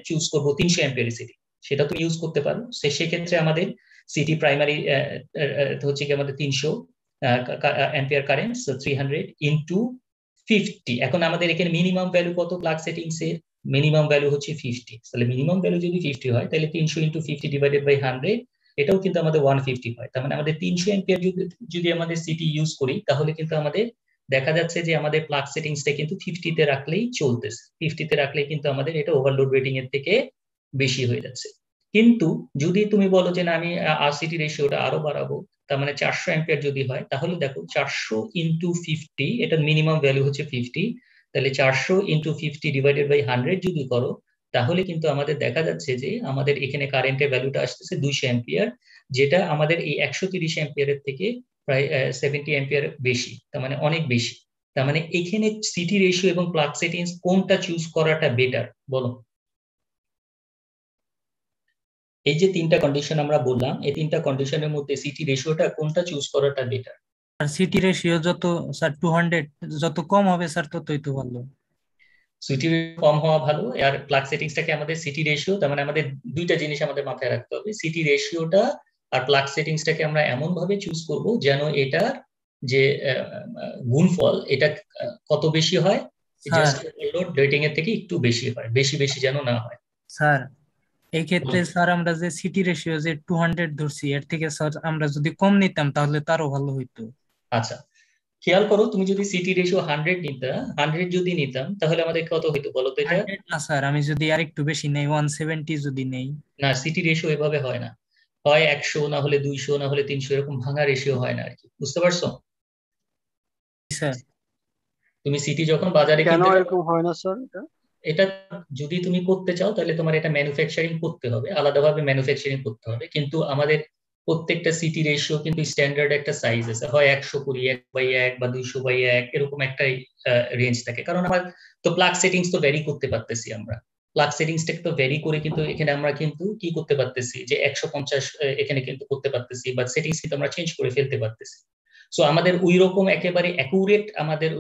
Speaker 1: চুজ করবো 300 অ্যাম্পিয়ারের সিটি, সেটা তুমি ইউজ করতে পারো। সেক্ষেত্রে আমাদের সিটি প্রাইমারি হচ্ছে কি আমাদের 300 অ্যাম্পিয়ার কারেন্ট, 300 ইনটু 50। এখন আমাদের এখানে মিনিমাম ভ্যালু কত প্লাগ সেটিংস এর? মিনিমাম ভ্যালু হচ্ছে 50। তাহলে মিনিমাম ভ্যালু যদি 50 হয় তাহলে 300 ইনটু 50 ডিভাইডেড বাই 100, এটাও কিন্তু আমাদের 150 হয়। তার মানে আমাদের 300 অ্যাম্পিয়ার যদি আমাদের সিটি ইউজ করি তাহলে কিন্তু আমাদের দেখা যাচ্ছে যে আমাদের প্লাগ সেটিংসটা কিন্তু 50 তে রাখলেই চলতেছে। 50 তে রাখলেই কিন্তু আমাদের এটা ওভারলোড রেটিং এর থেকে বেশি হয়ে যাচ্ছে। কিন্তু যদি তুমি বলো যে না আমি আরসিটি রেশিওটা আরো বাড়াবো, তার মানে 400 অ্যাম্পিয়ার যদি হয়, তাহলে দেখো 400 ইন্টু 50, এটার মিনিমাম ভ্যালু হচ্ছে 50, তাহলে 400 ইন্টু 50 ডিভাইডেড বাই 100 যদি করো, তাহলে কিন্তু আমাদের দেখা যাচ্ছে যে আমাদের এখানে কারেন্টের ভ্যালুটা আসতেছে 200 অ্যাম্পিয়ার, যেটা আমাদের এই 130 অ্যাম্পিয়ারের থেকে প্রায় 70 অ্যাম্পিয়ার বেশি, তার মানে অনেক বেশি। তার মানে এখানে সিটি রেশিও এবং প্লাগ সেটিংস কোনটা চুজ করাটা বেটার বলো? এই যে তিনটা কন্ডিশন আমরা বললাম, এই তিনটা কন্ডিশনের মধ্যে সিটি রেশিওটা কোনটা চুজ করাটা বেটার?
Speaker 2: আর সিটি রেশিও যত স্যার 200 যত কম হবে স্যার ততই তো ভালো।
Speaker 1: সিটি কম হওয়া ভালো। আর প্লাগ সেটিংসটাকে আমাদের সিটি রেশিও, তার মানে আমাদের দুইটা জিনিস আমাদের মাথায় রাখতে হবে, সিটি রেশিওটা আর প্লাগ সেটিংসটাকে আমরা এমন ভাবে চুজ করব যেন এটা যে গুণফল এটা কত বেশি হয়,
Speaker 2: স্যার
Speaker 1: জাস্ট ওভারলোড রেটিং এর থেকে একটু বেশি হয়, বেশি বেশি যেন না হয়।
Speaker 2: স্যার এই ক্ষেত্রে
Speaker 1: বলুন।
Speaker 2: স্যার আমরা যে সিটি রেশিও যে 200 ধরছি, এর থেকে স্যার আমরা যদি কম নিতাম তাহলে তারও ভালো হইতো।
Speaker 1: আচ্ছা, খেয়াল করো, তুমি যদি সিটি রেশিও 100 নিতা, 100 যদি নিতাম তাহলে আমাদের কত হইতো বলো তো এটা?
Speaker 2: 100 না স্যার, আমি যদি আর একটু বেশি নেই, 170 যদি নেই।
Speaker 1: না, সিটি রেশিও এভাবে হয় না, হয় 100 না হলে 200 না হলে 300, এরকম ভাঙা রেশিও হয় না আর কি, বুঝতে পারছো?
Speaker 2: স্যার
Speaker 1: তুমি সিটি যখন বাজারে
Speaker 3: কেন
Speaker 1: কিনতে যাবে,
Speaker 3: এরকম হয় না স্যার এটা?
Speaker 1: এটা যদি তুমি করতে চাও তাহলে তোমার এটা ম্যানুফ্যাকচারিং করতে হবে, আলাদাভাবে ম্যানুফ্যাকচারিং করতে হবে। কিন্তু আমাদের প্রত্যেকটা সিটি রেশিও কিন্তু স্ট্যান্ডার্ড একটা সাইজ আছে, হয় 120, 1/1 বা 200/1, এরকম একটা রেঞ্জ থাকে। কারণ আমার তো প্লাগ সেটিংস তো ভ্যারি করতে পারতেছি আমরা, প্লাগ সেটিংসটাকে তো ভ্যারি করে কিন্তু এখানে আমরা কিন্তু কি করতে পারতেছি যে 150 এখানে কিন্তু করতে পারতেছি, বা সেটিংস কিন্তু আমরা চেঞ্জ করে ফেলতে পারতেছি। সো আমাদের ওই রকম একেবারে অ্যাকুরেট আমাদের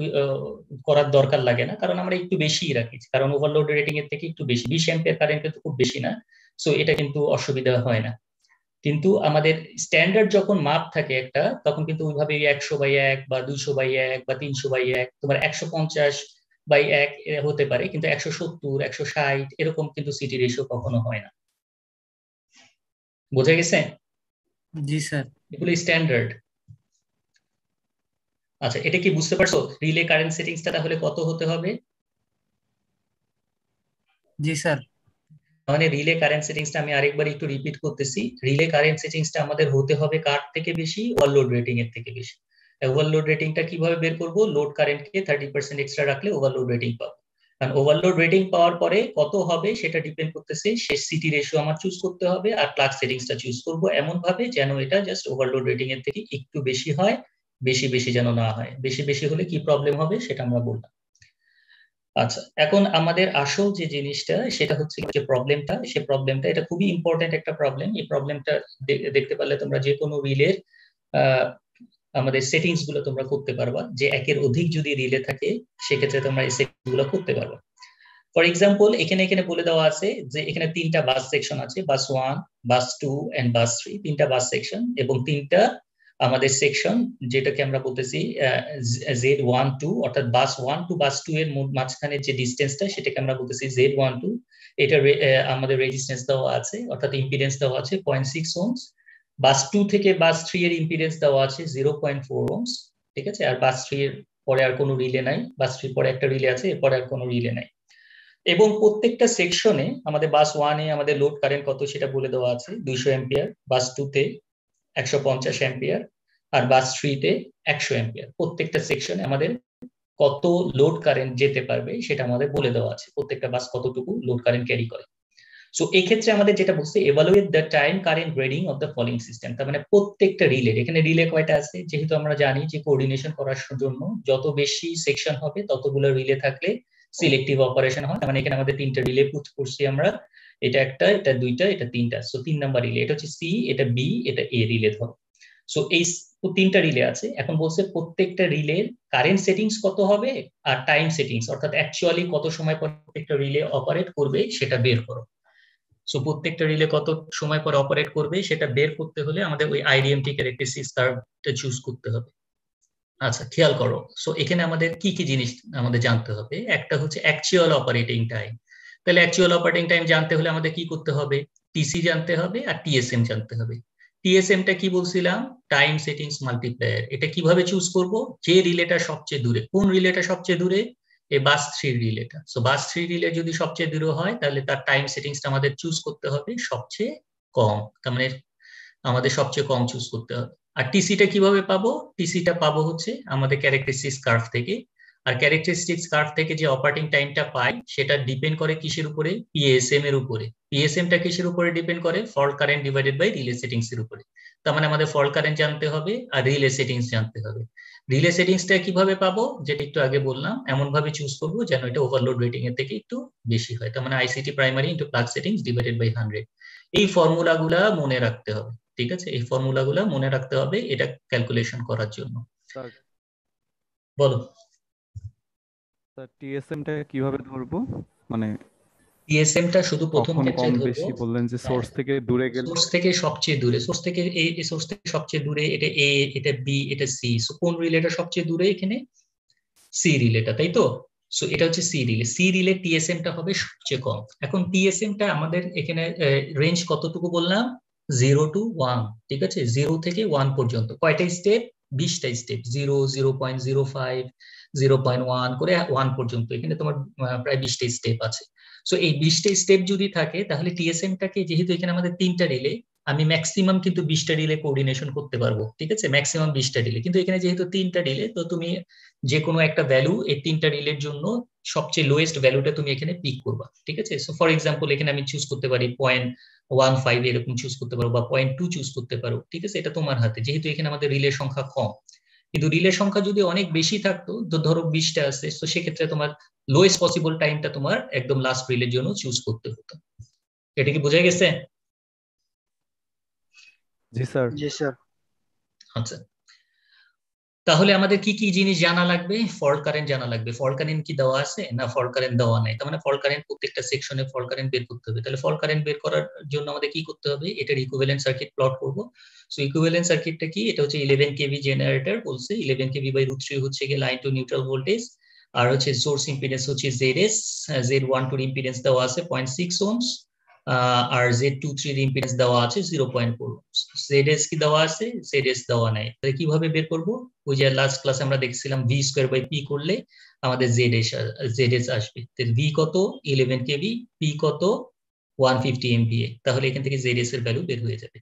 Speaker 1: করার দরকার লাগে না, কারণ আমরা একটু বেশি রাখি, কারণ ওভারলোড রেটিং এর থেকে একটু বেশি, 20 অ্যাম্পিয়ার কারেন্ট কিন্তু খুব বেশি না। সো এটা কিন্তু অসুবিধা হয় না। কিন্তু আমাদের স্ট্যান্ডার্ড যখন মাপ থাকে একটা, তখন কিন্তু ওইভাবে 100/1 বা 200/1 বা 300/1, তোমার 150/1 হতে পারে, কিন্তু 170, 160 এরকম কিন্তু সিটি রেশিও কখনো হয় না। বোঝা গেছে?
Speaker 2: জি স্যার।
Speaker 1: এগুলো স্ট্যান্ডার্ড। আচ্ছা, এটা কি বুঝতে পারছো? রিলে কারেন্ট সেটিংসটা তাহলে কত হতে হবে?
Speaker 2: জি স্যার।
Speaker 1: মানে রিলে কারেন্ট সেটিংসটা আমি আরেকবার একটু রিপিট করতেছি, রিলে কারেন্ট সেটিংসটা আমাদের হতে হবে কার থেকে বেশি? ওভারলোড রেটিং এর থেকে বেশি। ওভারলোড রেটিংটা কিভাবে বের করব? লোড কারেন্টকে 30% এক্সট্রা রাখলে ওভারলোড রেটিং পাবো। কারণ ওভারলোড রেটিং পাওয়ার পরে কত হবে সেটা ডিপেন্ড করতেছে শেষ সিটি রেশিও আমার চুজ করতে হবে, আর প্লাগ সেটিংসটা চুজ করব এমন ভাবে যেন এটা জাস্ট ওভারলোড রেটিং এর থেকে একটু বেশি হয়, বেশি বেশি যেন না হয়। বেশি বেশি হলে কি প্রবলেম হবে সেটা আমরা বললাম। আচ্ছা, এখন আমাদের আসল যে জিনিসটা সেটা হচ্ছে যে প্রবলেমটা, সেই প্রবলেমটা এটা খুবই ইম্পর্টেন্ট একটা প্রবলেম। এই প্রবলেমটা দেখতে পারলে তোমরা যে কোনো রিলের আমাদের সেটিংস গুলো তোমরা করতে পারবা, যে একের অধিক যদি রিলে থাকে সেক্ষেত্রে তোমরা এই সেটিংস গুলো করতে পারবা। ফর এক্সাম্পল, এখানে এখানে বলে দেওয়া আছে যে এখানে তিনটা বাস সেকশন আছে, বাস 1, বাস 2 এন্ড বাস 3, তিনটা বাস সেকশন এবং তিনটা আমাদের সেকশন, যেটাকে আমরা বলতেছি Z12, অর্থাৎ বাস 1 টু বাস 2 এর মাঝখানে যে ডিসটেন্সটা সেটাকে আমরা বলতেছি Z12। এটা আমাদের রেজিস্ট্যান্স দেওয়া আছে, অর্থাৎ ইম্পিডেন্স দেওয়া আছে 0.6 ওহমস। বাস 2 থেকে বাস 3 এর ইম্পিডেন্স দেওয়া আছে 0.4 ওহমস। ঠিক আছে, আর বাস 3 এর পরে আর কোনো রিলে নাই, বাস 3 পরে একটা রিলে আছে, এরপরে আর কোনো রিলে নাই। এবং প্রত্যেকটা সেকশনে আমাদের বাস 1 এ আমাদের লোড কারেন্ট কত সেটা বলে দেওয়া আছে 200 অ্যাম্পিয়ার, বাস 2 তে 150 অ্যাম্পিয়ার, আর বাস 3 তে 100 অ্যাম্পিয়ার। প্রত্যেকটা সেকশনে আমাদের কত লোড কারেন্ট যেতে পারবে সেটা আমাদের বলে দেওয়া আছে, প্রত্যেকটা বাস কতটুকু লোড কারেন্ট ক্যারি করে। সো এই ক্ষেত্রে আমাদের যেটা বলছে, evaluate the time current grading of the following system. তার মানে প্রত্যেকটা রিলে, এখানে রিলে কয়টা আছে যেহেতু আমরা জানি যে কোঅর্ডিনেশন করার জন্য যত বেশি সেকশন হবে ততগুলো রিলে থাকলে সিলেক্টিভ অপারেশন হয়। মানে এখানে আমাদের তিনটা রিলে পুট করছি আমরা, এটা একটা, এটা দুইটা, এটা তিনটা। সো 3 নাম্বার রিলে, এটা হচ্ছে সি, এটা বি, এটা এ রিলে ধরো। সো এই তিনটা রিলে আছে। এখন বলছে প্রত্যেকটা রিলের কারেন্ট সেটিংস কত হবে আর টাইম সেটিংস, অর্থাৎ অ্যাকচুয়ালি কত সময় প্রত্যেকটা রিলে অপারেট করবে সেটা বের করো। সো প্রত্যেকটা রিলে কত সময় পর অপারেট করবে সেটা বের করতে হলে আমাদের ওই আইডিএমটি ক্যারেক্টারিস্টিক্স কার্ভটা চুজ করতে হবে। আচ্ছা খেয়াল করো, সো এখানে আমাদের কি কি জিনিস আমাদের জানতে হবে। একটা হচ্ছে অ্যাকচুয়াল অপারেটিং টাইম। তাহলে অ্যাকচুয়াল অপারেটিং টাইম জানতে হলে আমাদের কি করতে হবে, টিসি জানতে হবে আর টিএসএম জানতে হবে। টিএসএম টা কি বলছিলাম, টাইম সেটিংস মাল্টিপ্লায়ার। এটা কিভাবে চুজ করব, যে রিলেটা সবচেয়ে দূরে, কোন রিলেটা সবচেয়ে দূরে, এই বাস থ্রি রিলেটা। সো বাস থ্রি রিলে যদি সবচেয়ে দূরে হয় তাহলে তার টাইম সেটিংসটা আমাদের চুজ করতে হবে সবচেয়ে কম, তার মানে আমাদের সবচেয়ে কম চুজ করতে হবে। আর টিসিটা কিভাবে পাবো, টিসিটা পাবো হচ্ছে আমাদের ক্যারেক্টারিস্টিক্স কার্ভ থেকে। আর ক্যারেক্টারিস্টিক্স কার্ভ থেকে যে অপারেটিং টাইমটা পাই সেটা ডিপেন্ড করে কিসের উপরে, পিএসএম এর উপরে। পিএসএম টা কিসের উপরে ডিপেন্ড করে, fault current divided by relay settings এর উপরে। তার মানে আমাদের ফল্ট কারেন্ট জানতে হবে আর রিলে সেটিংস জানতে হবে। রিলে সেটিংসটা কিভাবে পাবো, যেটা একটু আগে বললাম, এমন ভাবে চুজ করবো যেন এটা ওভারলোড রেটিং এর থেকে একটু বেশি হয়। তার মানে ICT primary into plug settings divided by 100। এই ফর্মুলা গুলা মনে রাখতে হবে, ঠিক আছে? এই ফর্মুলা গুলা মনে রাখতে হবে এটা ক্যালকুলেশন করার জন্য।
Speaker 3: স্যার
Speaker 1: বলো।
Speaker 3: স্যার টিএসএম টা কিভাবে ধরবো, মানে
Speaker 1: টিএসএম টা শুধু প্রথম
Speaker 3: কখন
Speaker 1: ক্ষেত্রে
Speaker 3: কম
Speaker 1: ধরবো,
Speaker 3: বেশি বললেন যে সোর্স থেকে দূরে গেলে?
Speaker 1: সোর্স থেকে সবচেয়ে দূরে, সোর্স থেকে এই সোর্স থেকে সবচেয়ে দূরে, এটা এ, এটা বি, এটা সি। সো কোন রিলেটা সবচেয়ে দূরে, এখানে সি রিলেটা, তাই তো? সো এটা হচ্ছে C relay. C relay TSM টা হবে সবচেয়ে কম। এখন টিএসএম টা আমাদের এখানে রেঞ্জ কতটুকু বললাম, 0 to 1, ঠিক আছে? 0 থেকে 1 পর্যন্ত কয়টা স্টেপ, 20টা স্টেপ। 0, 0.05, 0.1 করে 1 পর্যন্ত, এখানে তোমার প্রায় 20টা স্টেপ আছে। সো এই 20টা স্টেপ যদি থাকে তাহলে টিএসএম টাকে, যেহেতু এখানে আমাদের 3টা রিলে, আমি ম্যাক্সিমাম কিন্তু 20টা রিলে কোঅর্ডিনেশন করতে পারবো, ঠিক আছে? ম্যাক্সিমাম 20টা রিলে, কিন্তু এখানে যেহেতু 3টা রিলে, তো তুমি যে কোনো একটা ভ্যালু এই 3টা রিলের জন্য সবচেয়ে লোয়েস্ট ভ্যালুটা তুমি এখানে পিক করবা, ঠিক আছে? সো ফর এক্সাম্পল এখানে আমি চুজ করতে পারি 0.15 এরকম চুজ করতে পারো, বা 0.2 চুজ করতে পারো, ঠিক আছে? এটা তোমার হাতে, যেহেতু এখানে আমাদের রিলের সংখ্যা কম। কিন্তু রিলের সংখ্যা যদি অনেক বেশি থাকতো, তো ধরো 20টা আছে, তো সেক্ষেত্রে তোমার লোয়েস্ট পসিবল টাইমটা তোমার একদম লাস্ট রিলের জন্য চুজ করতে হতো। এটা কি বোঝা গেছে?
Speaker 3: জি স্যার।
Speaker 4: জি স্যার।
Speaker 1: আচ্ছা, তাহলে আমাদের কি কি জিনিস জানা লাগবে, ফল্ট কারেন্ট জানা লাগবে। ফল্ট কারেন্ট কি দেওয়া আছে না, ফল্ট কারেন্ট দেওয়া নাই, তার মানে ফল্ট কারেন্ট প্রত্যেকটা সেকশনে ফল্ট কারেন্ট বের করতে হবে। তাহলে ফল্ট কারেন্ট বের করার জন্য আমাদের কি করতে হবে, এটার ইকুইভ্যালেন্ট সার্কিট প্লট করব। সো ইকুইভ্যালেন্ট সার্কিটটা কি, এটা হচ্ছে 11 কেভি জেনারেটর বলছে, 11 কেভি বাই √3 হচ্ছে গিয়ে লাইন টু নিউট্রাল ভোল্টেজ। আর হচ্ছে সোর্স ইম্পিডেন্স হচ্ছে জেডএস, Z12 এর ইম্পিডেন্স দেওয়া আছে 0.6 ওহমস, আর Z23 এর ইম্পিডেন্স দেওয়া আছে 0.4 ওহমস। জেডএস কি দেওয়া আছে, জেডএস দেওয়া নাই। তাহলে কিভাবে বের করব, ওই যে লাস্ট ক্লাসে আমরা দেখছিলাম ভি স্কোয়ার বাই পি করলে আমাদের জেডএস আসবে। ভি কত, 11 কেভি, পি কত, 150 এমভিএ। তাহলে এখান থেকে জেডএস এর ভ্যালু বের হয়ে যাবে।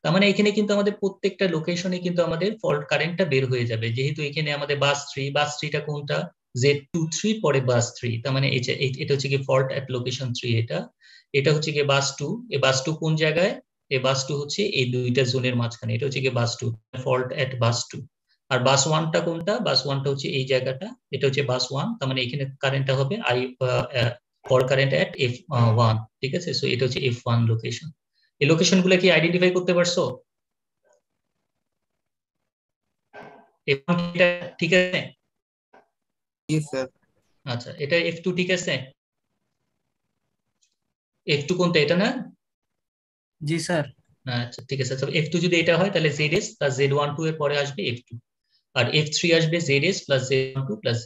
Speaker 1: তার মানে এখানে কিন্তু আমাদের প্রত্যেকটা লোকেশনে কিন্তু আমাদের ফল্ট কারেন্টটা বের হয়ে যাবে, যেহেতু এখানে আমাদের বাস থ্রিটা কোনটা, Z23 পরে বাস 3, তার মানে এটা হচ্ছে কি ফল্ট এট লোকেশন 3। এটা হচ্ছে কি বাস 2। এই বাস 2 কোন জায়গায়, এই বাস 2 হচ্ছে এই দুইটা জোনের মাঝখানে, এটা হচ্ছে কি বাস 2, ফল্ট এট বাস 2। আর বাস 1টা কোনটা, বাস 1টা হচ্ছে এই জায়গাটা, এটা হচ্ছে বাস 1, তার মানে এখানে কারেন্টটা হবে ফল্ট কারেন্ট এট F1, ঠিক আছে? সো এটা হচ্ছে F1 লোকেশন। এই লোকেশন গুলো কি আইডেন্টিফাই করতে পারছো? ঠিক আছে?
Speaker 4: জি স্যার।
Speaker 1: আচ্ছা, এটা F2 ঠিক আছে? F2 কোনটা, এটা না?
Speaker 2: জি স্যার।
Speaker 1: আচ্ছা ঠিক আছে। F2 যদি এটা হয় তাহলে ZS প্লাস Z12 এর পরে আসবে F2, আর F3 আসবে ZS plus Z12 plus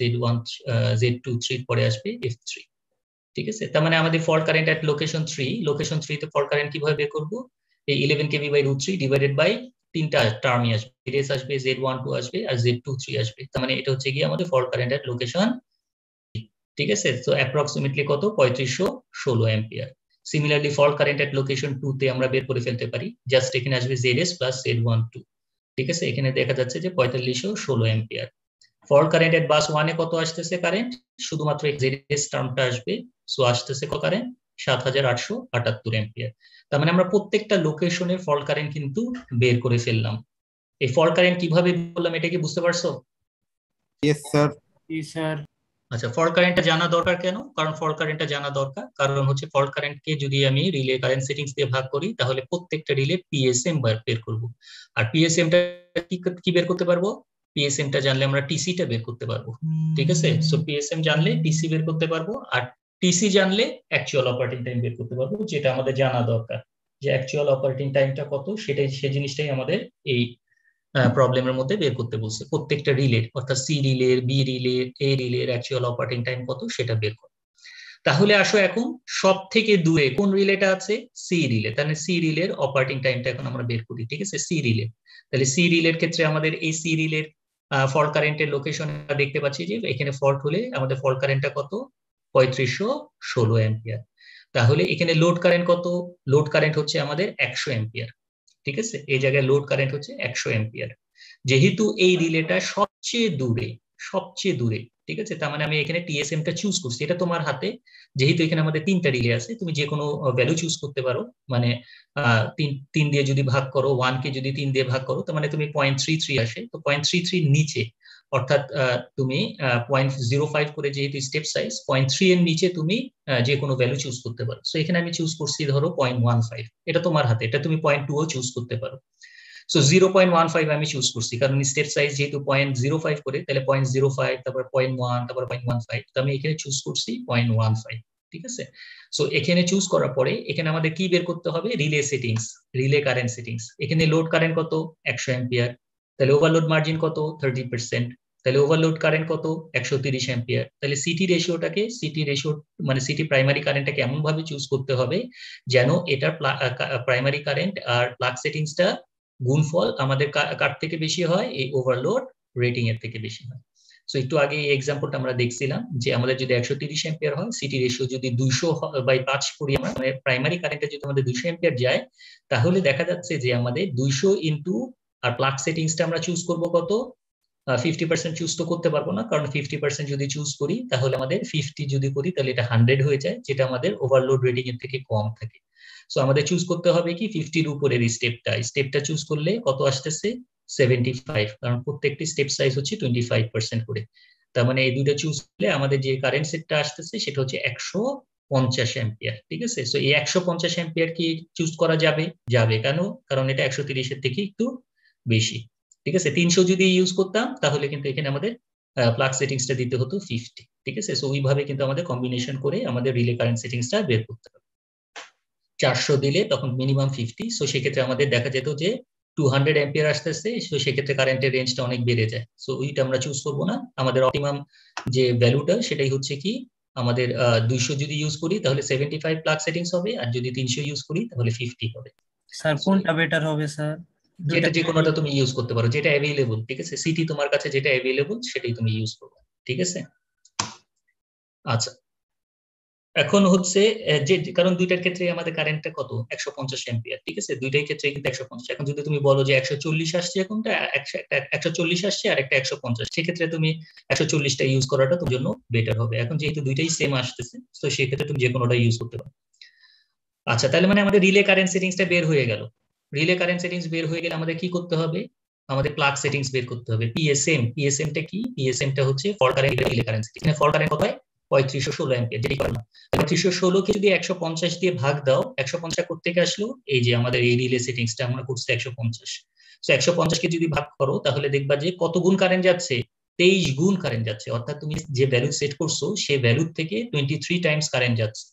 Speaker 1: Z23 এর পরে আসবে F3, ঠিক আছে? তার মানে আমাদের ফল্ট কারেন্ট এট লোকেশন 3, লোকেশন 3 তে ফল্ট কারেন্ট কিভাবে বের করব, এই 11 কেভি বাই √3 ডিভাইডেড বাই তিনটা টার্মই আসবে, ZS আসবে, Z12 আসবে আর Z23 আসবে। তার মানে এটা হচ্ছে গিয়ে আমাদের ফল্ট কারেন্ট এট লোকেশন, ঠিক আছে? তো অ্যাপ্রক্সিমেটলি কত, 3516 অ্যাম্পিয়ার। সিমিলারলি ফল্ট কারেন্ট এট লোকেশন 2 তে আমরা বের করে ফেলতে পারি, জাস্ট এখানে আসবে ZS প্লাস Z12, ঠিক আছে? এখানে দেখা যাচ্ছে যে 4516 অ্যাম্পিয়ার। ফল্ট কারেন্ট এট বাস 1 এ কত আসতেছে কারেন্ট, শুধুমাত্র ZS টার্মটা আসবে, সো আসতেছে কত কারেন্ট, 7878 অ্যাম্পিয়ার। তার মানে আমরা প্রত্যেকটা লোকেশনের ফল্ট কারেন্ট কিন্তু বের করে ফেললাম। এই ফল্ট কারেন্ট কিভাবে বললাম, এটা কি বুঝতে পারছো?
Speaker 4: Yes sir.
Speaker 2: জি স্যার।
Speaker 1: আচ্ছা, ফল্ট কারেন্টটা জানা দরকার কেন, কারণ ফল্ট কারেন্টটা জানা দরকার কারণ হচ্ছে ফল্ট কারেন্টকে যদি আমি রিলে কারেন্ট সেটিংস দিয়ে ভাগ করি তাহলে প্রত্যেকটা রিলে পিএসএম বের করব। আর পিএসএমটা কি বের করতে পারবো, পিএসএমটা জানলে আমরা টিসিটা বের করতে পারবো, ঠিক আছে? সো পিএসএম জানলে টিসি বের করতে পারবো, আর টিসি জানলে অ্যাকচুয়াল অপারেটিং টাইম বের করতে পারবো, যেটা আমাদের জানা দরকার, যে অ্যাকচুয়াল অপারেটিং টাইমটা কত, সেটাই সেই জিনিসটাই আমাদের এই প্রবলেমের মধ্যে বের করতে বলছে, প্রত্যেকটা রিলের, অর্থাৎ সি রিলের, বি রিলের, এ রিলের অ্যাকচুয়াল অপারেটিং টাইম কত সেটা বের করো। তাহলে আসো এখন সব থেকে দূরে কোন রিলেটা আছে? C relay. তাহলে সি রিলের অপারেটিং টাইমটা এখন আমরা বের করি, ঠিক আছে? সি রিলে, তাহলে সি রিলের ক্ষেত্রে আমাদের এই সি রিলের ফল্ট কারেন্টের লোকেশন দেখতে পাচ্ছি যে এখানে ফল্ট হলে আমাদের ফল্ট কারেন্টটা কত? 3516 অ্যাম্পিয়ার। তাহলে এখানে লোড কারেন্ট কত? লোড কারেন্ট হচ্ছে আমাদের 100 অ্যাম্পিয়ার, ঠিক আছে? এই জায়গায় লোড কারেন্ট হচ্ছে 100 অ্যাম্পিয়ার। যেহেতু এই রিলেটা সবচেয়ে দূরে, সবচেয়ে দূরে, ঠিক আছে, তার মানে আমি এখানে টিএসএম টা চুজ করছি, এটা তোমার হাতে। যেহেতু এখানে আমাদের 3টা রিলে আছে, তুমি যে কোনো ভ্যালু চুজ করতে পারো। মানে 3 দিয়ে যদি ভাগ করো, 1 কে যদি 3 দিয়ে ভাগ করো, তার মানে তুমি 0.33 আসে। তো 0.33 নিচে, অর্থাৎ তুমি 0.05 করে যেহেতু স্টেপ সাইজ, 0.3 এর নিচে তুমি যে কোনো ভ্যালু চুজ করতে পারো। সো এখানে আমি চুজ করছি ধরো 0.15, এটা তোমার হাতে, এটা তুমি 0.2 ও চুজ করতে পারো। সো 0.15 আমি চুজ করছি, কারণ স্টেপ সাইজ যেহেতু 0.05 করে, তাহলে 0.05, তারপর 0.1, তারপর 0.15, তো আমি এখানে চুজ করছি 0.15, ঠিক আছে? সো এখানে চুজ করার পরে এখানে আমাদের কি বের করতে হবে? Relay settings, relay current settings. এখানে লোড কারেন্ট কত? 100 অ্যাম্পিয়ার। তাহলে ওভারলোড মার্জিন কত? 30%। তাহলে ওভারলোড কারেন্ট কত? 130 অ্যাম্পিয়ার। তাহলে সিটি রেশিওটাকে, সিটি রেশিও মানে সিটি প্রাইমারি কারেন্টটাকে এমন ভাবে চুজ করতে হবে যেন এটার প্রাইমারি কারেন্ট আর প্লাগ সেটিংসটা গুণফল আমাদের কার থেকে বেশি হয়? এই ওভারলোড রেটিং এর থেকে বেশি হয়। সো একটু আগে এই এক্সাম্পলটা আমরা দেখছিলাম যে আমাদের যদি 130 অ্যাম্পিয়ার হয়, সিটি রেশিও যদি 200/5 করি আমরা, মানে প্রাইমারি কারেন্টে যদি আমাদের 200 অ্যাম্পিয়ার যায়, তাহলে দেখা যাচ্ছে যে আমাদের 200 ইনটু, আর প্লাগ সেটিংসটা আমরা চুজ করব কত? 50% চুজ তো করতে পারবো না, কারণ 50% যদি চুজ করি তাহলে আমাদের 50 যদি করি তাহলে এটা 100 হয়ে যায়, যেটা আমাদের ওভারলোড রেটিং এর থেকে কম থাকে। সো আমাদের চুজ করতে হবে কি 50-র উপরের স্টেপটা চুজ করলে কত আসতেছে? 75, কারণ প্রত্যেকটি স্টেপ সাইজ হচ্ছে 25% করে। তার মানে এই দুটো চুজ করলে আমাদের যে কারেন্ট সেটটা আসতেছে সেটা হচ্ছে 150 অ্যাম্পিয়ার, ঠিক আছে? সো এই 150 অ্যাম্পিয়ার কি চুজ করা যাবে? যাবে। কেন? কারণ এটা 130-এর থেকে একটু বেশি, ঠিক আছে? 300 যদি ইউজ করতাম তাহলে কিন্তু এখানে আমাদের প্লাগ সেটিংসটা দিতে হতো 50, ঠিক আছে? সো ওইভাবে কিন্তু আমাদের কম্বিনেশন করে আমাদের রিলে কারেন্ট সেটিংসটা বের করতে হবে। 400 দিলে তখন মিনিমাম 50, সো সেক্ষেত্রে আমাদের দেখা যেত যে 200 অ্যাম্পিয়ার আসতেছে, সো সেক্ষেত্রে কারেন্টের রেঞ্জটা অনেক বেড়ে যায়। সো ওইটা আমরা চুজ করবো না, আমাদের অপটিমাম যে ভ্যালুটা সেটাই হচ্ছে কি আমাদের 200 যদি ইউজ করি তাহলে 75 প্লাগ সেটিংস হবে, আর যদি 300 ইউজ করি তাহলে 50 হবে।
Speaker 2: স্যার কোনটা বেটার হবে স্যার?
Speaker 1: যেটা যে কোনোটা তুমি ইউজ করতে পারো, যেটা অ্যাভেলেবল, ঠিক আছে? সিটি তোমার কাছে যেটা অ্যাভেলেবল সেটাই তুমি ইউজ করবে, ঠিক আছে? আচ্ছা, এখন হচ্ছে যে কারণ দুইটার ক্ষেত্রে আমাদের কারেন্টটা কত? 150 অ্যাম্পিয়ার, ঠিক আছে? দুইটাই ক্ষেত্রে কিন্তু 150। এখন যদি তুমি বলো যে 140 আসছে, এখনটা 140 আসছে আর একটা 150, সেক্ষেত্রে তুমি 140টা ইউজ করাটা তোমার জন্য বেটার হবে। এখন যেহেতু দুইটাই সেম আসতেছে, তো সেক্ষেত্রে তুমি যে কোনোটা ইউজ করতে পারো। আচ্ছা, তাহলে মানে আমাদের রিলে কারেন্ট সেটিংসটা বের হয়ে গেল। রিলে কারেন্ট সেটিংস বের হয়ে গেলে আমাদের কি করতে হবে? আমাদের প্লাগ সেটিংস বের করতে হবে। পিএসএম টা কি? পিএসএম টা হচ্ছে fault current relay current settings. এখানে ফল্ট কারেন্ট কত হয়? 3516 অ্যাম্পিয়ার, যেটা করলাম। 3516 কে যদি 150 দিয়ে ভাগ দাও, 150 করতে থেকে আসলো এই যে আমাদের এই রিলে সেটিংসটা আমরা করছি 150। সো 150 কে যদি ভাগ করো তাহলে দেখবা যে কত গুণ কারেন্ট যাচ্ছে? 23 গুণ কারেন্ট যাচ্ছে। অর্থাৎ তুমি যে ভ্যালু সেট করছো সেই ভ্যালুর থেকে 23 টাইমস কারেন্ট যাচ্ছে,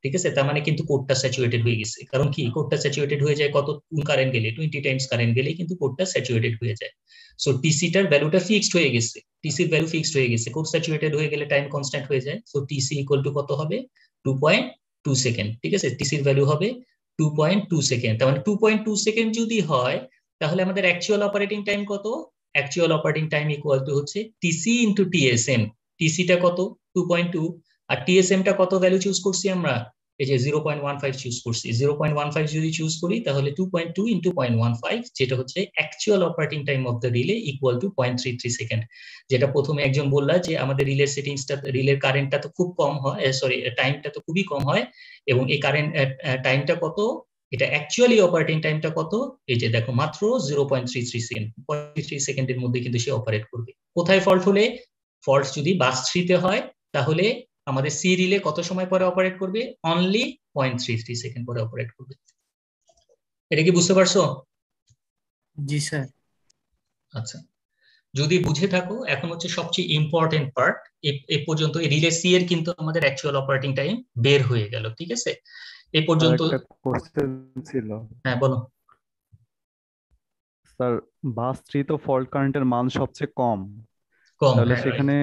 Speaker 1: ঠিক আছে? তার মানে কিন্তু কোডটা স্যাচুরেটেড হয়ে গেছে। কারণ কি কোডটা স্যাচুরেটেড হয়ে যায় কত কারেন্ট গেলে? 20 টাইমস কারেন্ট গেলে কিন্তু কোডটা স্যাচুরেটেড হয়ে যায়। সো টিসিটার ভ্যালুটা ফিক্সড হয়ে গেছে, টিসির ভ্যালু ফিক্সড হয়ে গেছে। কোড স্যাচুরেটেড হয়ে গেলে টাইম কনস্ট্যান্ট হয়ে যায়। সো টিসি ইকুয়াল টু কত হবে? 2.2 সেকেন্ড, ঠিক আছে? টিসির ভ্যালু হবে 2.2 সেকেন্ড। তার মানে 2.2 সেকেন্ড যদি হয় তাহলে আমাদের অ্যাকচুয়াল অপারেটিং টাইম কত? Actual operating time equal to হচ্ছে টিসি ইনটু টিএসএম। টিসিটা কত? 2.2, আর টিএসএম টা কত ভ্যালু চুজ করছি আমরা? এই যে 0.15 চুজ করছি। 0.15 যদি চুজ করি তাহলে 2.2 ইন্টু 0.15, যেটা হচ্ছে actual operating time of the relay equal to 0.33 second. যেটা প্রথমে একজন বললা যে আমাদের রিলের সেটিংসটা, রিলের কারেন্টটা তো খুব কম হয়, সরি টাইমটা তো খুবই কম হয়, এবং এই কারেন্ট টাইমটা কত? এটা অ্যাকচুয়ালি অপারেটিং টাইমটা কত? এই যে দেখো মাত্র 0.33 সেকেন্ড। 0.33 সেকেন্ডের মধ্যে কিন্তু সে অপারেট করবে। কোথায় ফল্ট হলে? ফল্ট যদি বাস 3-তে হয় তাহলে আমাদের সি রিলে কত সময় পরে অপারেট করবে? অনলি 0.33 সেকেন্ড পরে অপারেট করবে। এটা কি বুঝতে পারছো?
Speaker 2: জি স্যার।
Speaker 1: আচ্ছা, যদি বুঝে থাকো, এখন হচ্ছে সবচেয়ে ইম্পর্টেন্ট পার্ট। এই পর্যন্ত এই রিলে সি এর কিন্তু আমাদের অ্যাকচুয়াল অপারেটিং টাইম বের হয়ে গেল, ঠিক আছে? এই পর্যন্ত।
Speaker 3: একটা কোশ্চেন ছিল।
Speaker 1: হ্যাঁ বলো।
Speaker 3: স্যার বাস 3 তো ফল্ট কারেন্টের মান সবচেয়ে কম,
Speaker 1: কম,
Speaker 3: তাহলে
Speaker 1: হ্যাঁ, right.
Speaker 3: সেখানে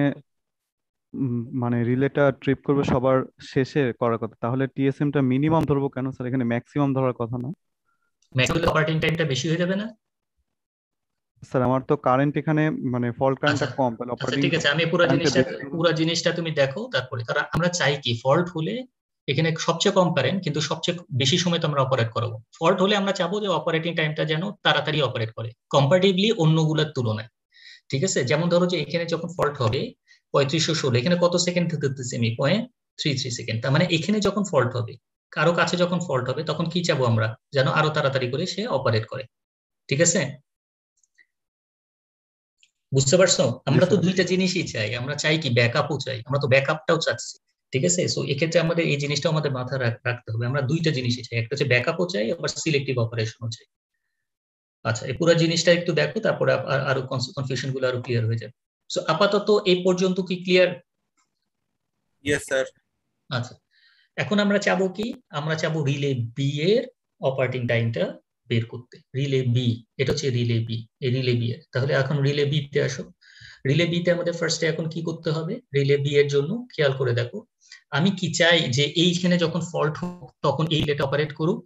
Speaker 3: মানে রিলেটা ট্রিপ করবে সবার শেষে করার কথা, তাহলে টিএসএম টা মিনিমাম ধরবো কেন স্যার, এখানে ম্যাক্সিমাম ধরার কথা না?
Speaker 1: ম্যাক্সিমাম অপারেটিং টাইমটা বেশি হয়ে যাবে না?
Speaker 3: স্যার আমার তো কারেন্ট এখানে মানে ফল্ট কারেন্টটা
Speaker 1: আচ্ছা
Speaker 3: কম, তাহলে
Speaker 1: আচ্ছা,
Speaker 3: অপারেটিং
Speaker 1: ঠিক আছে, আমি
Speaker 3: কারেন্টে বেশি ধরবো।
Speaker 1: পুরো জিনিসটা তুমি দেখো তারপরে, কারণ আমরা চাই কি ফল্ট হলে এখানে সবচেয়ে কম কারেন্ট কিন্তু সবচেয়ে বেশি সময় তো আমরা অপারেট করাবো। ফল্ট হলে আমরা চাবো যে অপারেটিং টাইমটা যেন তাড়াতাড়ি অপারেট করে কম্পারেটিভলি অন্যগুলোর তুলনায়। ঠিক আছে, যেমন ধরো যে এখানে যখন ফল্ট হবে 3516, এখানে কত সেকেন্ড ধরতেছি আমি? 0.33 সেকেন্ড। তার মানে এখানে যখন ফল্ট হবে, কারো কাছে যখন ফল্ট হবে, তখন কি চাবো আমরা? যেন আরো তাড়াতাড়ি করে সে অপারেট করে। ঠিক আছে, বুঝতে পারছো? আমরা তো
Speaker 3: স্যার।
Speaker 1: দুইটা জিনিসই চাই, আমরা চাই কি ব্যাকআপও চাই, আমরা তো ব্যাকআপটাও চাচ্ছি। ঠিক আছে, সো এক্ষেত্রে আমাদের এই জিনিসটা আমাদের মাথায় রাখতে হবে, আমরা দুইটা জিনিসই চাই, একটা হচ্ছে ব্যাকআপও চাই, আবার সিলেক্টিভ অপারেশনও চাই। আচ্ছা, এই পুরো জিনিসটা একটু দেখো, তারপরে আরো কনফিউশন গুলো আরো ক্লিয়ার হয়ে যাবে। সো আপাতত এই পর্যন্ত কি ক্লিয়ার?
Speaker 4: Yes, sir.
Speaker 1: আচ্ছা, এখন আমরা চাবো কি? আমরা চাবো রিলে বি এর অপারেটিং টাইমটা বের করতে। রিলে বি, এটা হচ্ছে রিলে বি, এই রিলে বি এর। তাহলে এখন রিলে বি তে আসো। রিলে বি তে আমাদের ফার্স্টে এখন কি করতে হবে? রিলে বি এর জন্য খেয়াল করে দেখো, আমি কি চাই যে এইখানে যখন ফল্ট হোক তখন এই রিলেটা অপারেট করুক?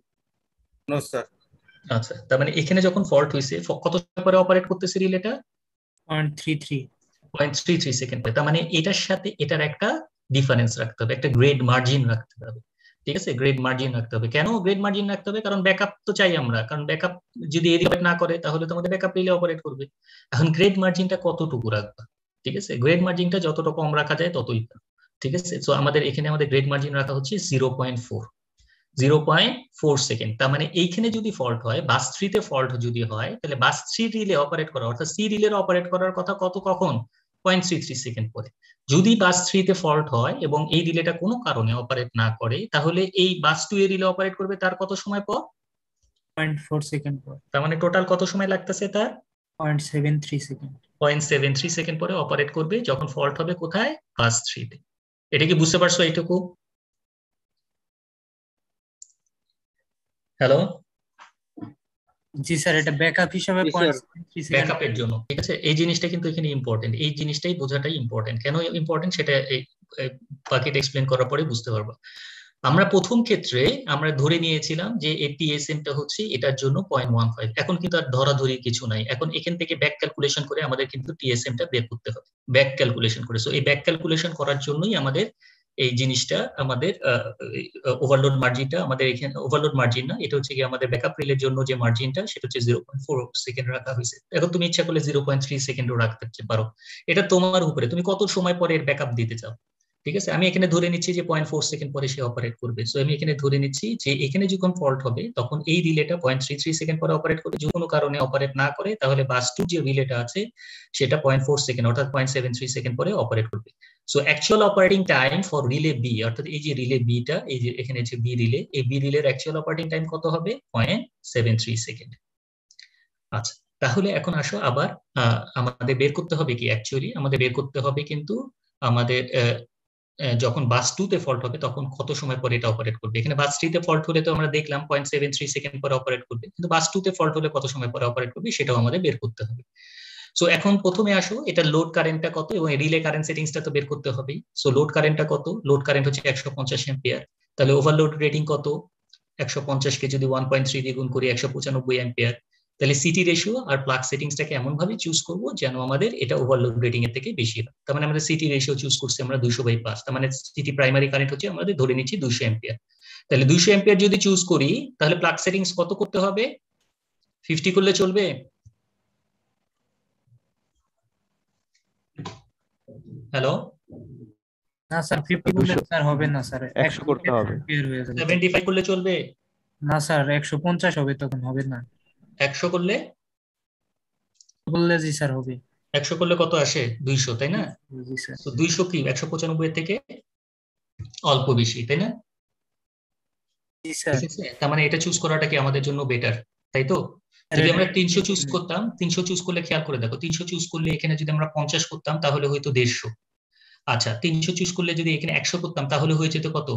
Speaker 4: No, sir.
Speaker 1: আচ্ছা, তার মানে এখানে যখন ফল্ট হয়েছে কত সময় পরে অপারেট করতেছে রিলেটা?
Speaker 2: 0.33
Speaker 1: 0.33 সেকেন্ড পরে। তার মানে এটার সাথে এটার একটা ডিফারেন্স রাখতে হবে, একটা গ্রেড মার্জিন রাখতে হবে। ঠিক আছে, গ্রেড মার্জিন রাখতে হবে। কেন গ্রেড মার্জিন রাখতে হবে? কারণ ব্যাকআপ তো চাই আমরা, কারণ ব্যাকআপ যদি এই রিলেট না করে তাহলে তো আমাদের ব্যাকআপ রিলে অপারেট করবে। এখন গ্রেড মার্জিনটা কতটুকু রাখবা? ঠিক আছে, গ্রেড মার্জিনটা যতটা কম রাখা যায় ততই ভালো। ঠিক আছে, তো আমাদের এখানে আমাদের গ্রেড মার্জিন রাখা হচ্ছে 0.4 সেকেন্ড। তার মানে এইখানে যদি ফল্ট হয়, বাস 3 তে ফল্ট যদি হয়, তাহলে বাস 3 রিলে অপারেট করা, অর্থাৎ সি রিলে অপারেট করার কথা কখন? 0.33 সেকেন্ড পরে। যদি বাস 3 তে ফল্ট হয় এবং এই রিলেটা কোনো কারণে অপারেট না করে, তাহলে এই বাস 2 এর রিলে অপারেট করবে তার কত সময় পর?
Speaker 2: 0.4 সেকেন্ড পর,
Speaker 1: তার মানে টোটাল কত সময় লাগতেছে তার?
Speaker 2: 0.73 সেকেন্ড।
Speaker 1: 0.73 সেকেন্ড পরে অপারেট করবে, যখন ফল্ট হবে কোথায়? বাস 3 তে। এটা কি বুঝতে পারছো এইটুকু? হ্যালো?
Speaker 2: জি স্যার, এটা ব্যাকআপ হিসেবে
Speaker 4: Yes, sir.
Speaker 2: 0.73 সেকেন্ড।
Speaker 1: ব্যাকআপের জন্য। ঠিক আছে, এই জিনিসটা কিন্তু এখানে ইম্পর্টেন্ট, এই জিনিসটাই বোঝাটাই ইম্পর্টেন্ট। কেন ইম্পর্টেন্ট সেটা এই বাকিটা এক্সপ্লেন করার পরে বুঝতে পারবো। আমরা প্রথম ক্ষেত্রে আমরা ধরে নিয়েছিলাম যে এই টিএসএমটা হচ্ছে এটার জন্য 0.15। এখন কিন্তু আর ধরাধরি কিছু নাই, এখন এখান থেকে ব্যাক ক্যালকুলেশন করে আমাদের কিন্তু টিএসএমটা বের করতে হবে, ব্যাক ক্যালকুলেশন করে। সো এই ব্যাক ক্যালকুলেশন করার জন্যই আমাদের এই জিনিসটা, আমাদের ওভারলোড মার্জিনটা, আমাদের এখানে ওভারলোড মার্জিন না, এটা হচ্ছে কি আমাদের ব্যাকআপ রিলের জন্য যে মার্জিনটা সেটা হচ্ছে 0.4 সেকেন্ড রাখা হয়েছে। এখন তুমি ইচ্ছা করলে 0.3 সেকেন্ডও রাখতে পারো, এটা তোমার উপরে, তুমি কত সময় পরে এর ব্যাকআপ দিতে চাও। ঠিক আছে, আমি এখানে ধরে নিচ্ছি যে 0.4 সেকেন্ড পরে সে অপারেট করবে। সো আমি এখানে ধরে নিচ্ছি যে এখানে যখন ফল্ট হবে তখন এই রিলেটা 0.33 সেকেন্ড পরে অপারেট করবে। যদি কোনো কারণে অপারেট না করে তাহলে বাস 2 যে রিলেটা আছে সেটা 0.4 সেকেন্ড অর্থাৎ 0.73 সেকেন্ড পরে অপারেট করবে। So actual operating time for relay B, অর্থাৎ এই যে রিলে বিটা, এই যে এখানে যে বি রিলে, এই বি রিলের অ্যাকচুয়াল অপারেটিং টাইম কত হবে? 0.73 সেকেন্ড। আচ্ছা, তাহলে এখন আসো আবার আমাদের বের করতে হবে কি, অ্যাকচুয়ালি আমাদের বের করতে হবে কিন্তু আমাদের যখন বাস 2 তে ফল্ট হবে তখন কত সময় পরে এটা অপারেট করবে। এখানে বাস 3 তে ফল্ট হলে তো আমরা দেখলাম 0.73 সেকেন্ড পরে অপারেট করবে, কিন্তু বাস 2 তে ফল্ট হলে কত সময় পরে অপারেট করবে সেটাও আমাদের বের করতে হবে। সো এখন প্রথমে আসো, এটা লোড কারেন্টটা কত এবং রিলে কারেন্ট সেটিংসটা তো বের করতে হবেই। সো লোড কারেন্টটা কত? লোড কারেন্ট হচ্ছে 150 অ্যাম্পিয়ার। তাহলে ওভারলোড রেটিং কত? 150 কে যদি 1.3 দিয়ে গুণ করি 195 অ্যাম্পিয়ার। তাহলে সিটি রেশিও আর প্লাগ সেটিংসটাকে এমন ভাবে চুজ করব যেন আমাদের এটা ওভারলোড রেটিং এর থেকে বেশি হয়। তার মানে আমাদের সিটি রেশিও চুজ করছি আমরা 200/5, তার মানে সিটি প্রাইমারি কারেন্ট হচ্ছে আমাদের ধরে নিচ্ছি 200 অ্যাম্পিয়ার। তাহলে 200 অ্যাম্পিয়ার যদি চুজ করি তাহলে প্লাগ সেটিংস কত করতে হবে? 50 করলে চলবে? হ্যালো?
Speaker 2: না স্যার, 50 করলে স্যার হবে না স্যার,
Speaker 3: 100 করতে হবে।
Speaker 2: বের হয়ে যাবে।
Speaker 1: 75 করলে চলবে?
Speaker 2: না স্যার, 150 হবে, তখন হবে না।
Speaker 1: 100 করলে?
Speaker 2: বললে জি স্যার হবে।
Speaker 1: 100 করলে কত আসে? 200, তাই না?
Speaker 2: জি স্যার।
Speaker 1: তো 200 কি 195 এর থেকে অল্প বেশি, তাই না?
Speaker 2: জি স্যার।
Speaker 1: ঠিক আছে, তার মানে এটা চুজ করাটা কি আমাদের জন্য বেটার, তাই তো? যদি আমরা 300 চুজ করতাম, 300 চুজ করলে খেয়াল করে দেখো, 300 চুজ করলে এখানে যদি আমরা 50 করতাম তাহলে হয়তো 150। আচ্ছা, 300 চুজ করলে যদি এখানে 100 করতাম তাহলে হয়ে যেত কত?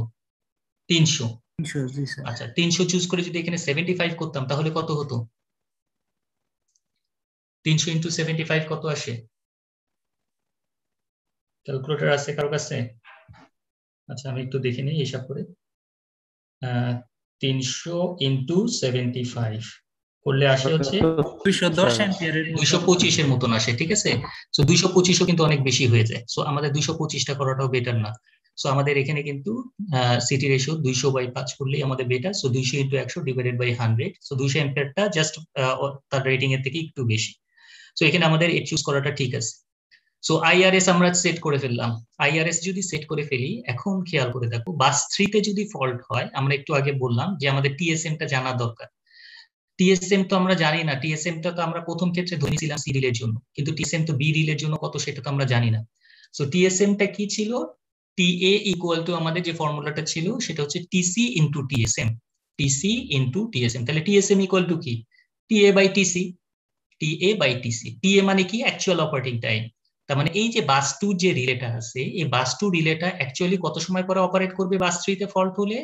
Speaker 1: 300।
Speaker 2: 300, জি স্যার।
Speaker 1: আচ্ছা, 300 চুজ করে যদি এখানে 75 করতাম তাহলে কত হতো? 300 ইন্টু 75 কত আসে? ক্যালকুলেটর আছে কারো কাছে? আচ্ছা আমি একটু দেখে নিই হিসাব করে। 300 ইন্টু 75 করলে আসে হচ্ছে
Speaker 2: 210 অ্যাম্পিয়ারের মতো
Speaker 1: 225 এর মতন আসে, ঠিক আছে? সো 225ও কিন্তু অনেক বেশি হয়ে যায়, সো আমাদের 225টা করাটাও বেটার না। সো আমাদের এখানে কিন্তু সিটি রেশিও 200/5 করলেই আমাদের better. So 200 into 100 divided by 100, so 200 অ্যাম্পিয়ারটা জাস্ট তার রেটিং এর থেকে একটু বেশি। সো এখানে আমাদের এর চুজ করাটা ঠিক আছে। সো আইআরএস আমরা সেট করে ফেললাম। আইআরএস যদি সেট করে ফেলি, এখন খেয়াল করে দেখো বাস 3 তে যদি ফল্ট হয়, আমরা একটু আগে বললাম যে আমাদের টিএসএম টা জানা দরকার। টিএসএম তো আমরা জানি না, টিএসএম টা তো আমরা প্রথম ক্ষেত্রে ধরেছিলাম সি রিলের জন্য, কিন্তু টিএসএম তো বি রিলের জন্য কত সেটা তো আমরা জানি না। সো টিএসএম টা কি ছিল? টিএ ইকুয়াল টু আমাদের যে ফর্মুলাটা ছিল সেটা হচ্ছে TC into TSM, TC into TSM. তাহলে টিএসএম ইকুয়াল টু কি? TA by TC, TA by TC. TA মানে কি? Actual operating time. তার মানে এই যে বাস 2 যে রিলেটা আছে, এই বাস 2 রিলেটা অ্যাকচুয়ালি কত সময় পরে অপারেট করবে বাস 3 তে ফল্ট হলে?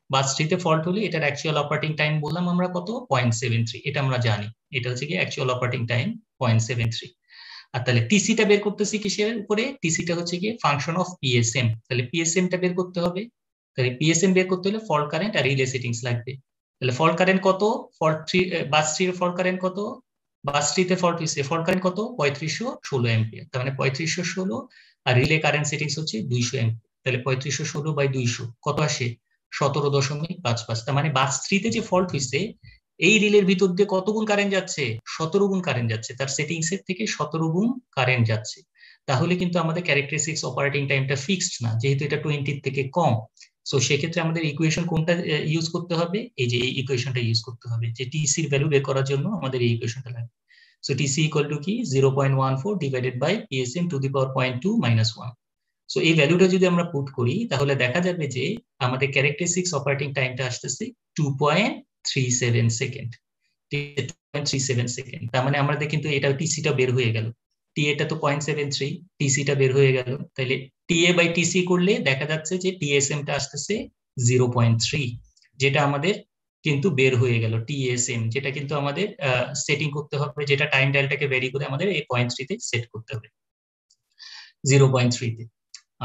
Speaker 1: বাস 3 তে ফল্ট হলে এটার অ্যাকচুয়াল অপারেটিং টাইম বললাম আমরা কত? 0.73। এটা আমরা জানি, এটা হচ্ছে কি অ্যাকচুয়াল অপারেটিং টাইম 0.73। আর তাহলে টিসিটা বের করতেছি কিসের উপরে? টিসিটা হচ্ছে কি ফাংশন অফ পিএসএম। তাহলে পিএসএম টা বের করতে হবে। তাহলে পিএসএম বের করতে হলে ফল্ট কারেন্ট আর রিলে সেটিংস লাগবে। তাহলে ফল্ট কারেন্ট কত? ফল্ট 3 বাস 3 এর ফল্ট কারেন্ট কত? বাস 3 তে ফল্ট হইছে, ফল্ট কারেন্ট কত? 3516 অ্যাম্পিয়ার। তার মানে 3516, আর রিলে কারেন্ট সেটিংস হচ্ছে 200 অ্যাম্পিয়ার। তাহলে 3516/200 কত আসে? 17.55। তার মানে বাস 3 তে যে ফল্ট হইছে, এই রিলের ভিতর দিয়ে কত গুণ কারেন্ট যাচ্ছে? 17 গুণ কারেন্ট যাচ্ছে, তার সেটিংস এর থেকে 17 গুণ কারেন্ট যাচ্ছে। তাহলে কিন্তু আমাদের ক্যারেক্টারিস্টিক্স অপারেটিং টাইমটা ফিক্সড না, যেহেতু এটা 20 থেকে কম। সো সেক্ষেত্রে আমাদের ইকুয়েশন কোনটা ইউজ করতে হবে? এই যে এই ইকুয়েশনটা ইউজ করতে হবে, যে টিসি এর ভ্যালু বের করার জন্য আমাদের এই ইকুয়েশনটা লাগবে। সো টিসি ইকুয়াল টু কি? 0.14 divided by PSM to the power 0.2 - 1। So এই ভ্যালুটা যদি আমরা পুট করি, তাহলে দেখা যাবে যে আমাদের ক্যারেক্টারিস্টিক্স অপারেটিং টাইমটা আসতেছে 2.37 সেকেন্ড। 2.37 সেকেন্ড। তার মানে আমাদের কিন্তু এটা টিসিটা বের হয়ে গেল। টিএটা তো 0.73, টিসিটা বের হয়ে গেল। তাহলে টিএ বাই টিসি করলে দেখা যাচ্ছে যে টিএসএম টা আসতেছে 0.3, যেটা আমাদের কিন্তু বের হয়ে গেল টিএসএম, যেটা কিন্তু আমাদের সেটিং করতে হবে, যেটা টাইম ডায়ালটাকে ভ্যারি করে আমাদের এই 0.3 তে সেট করতে হবে, 0.3 তে।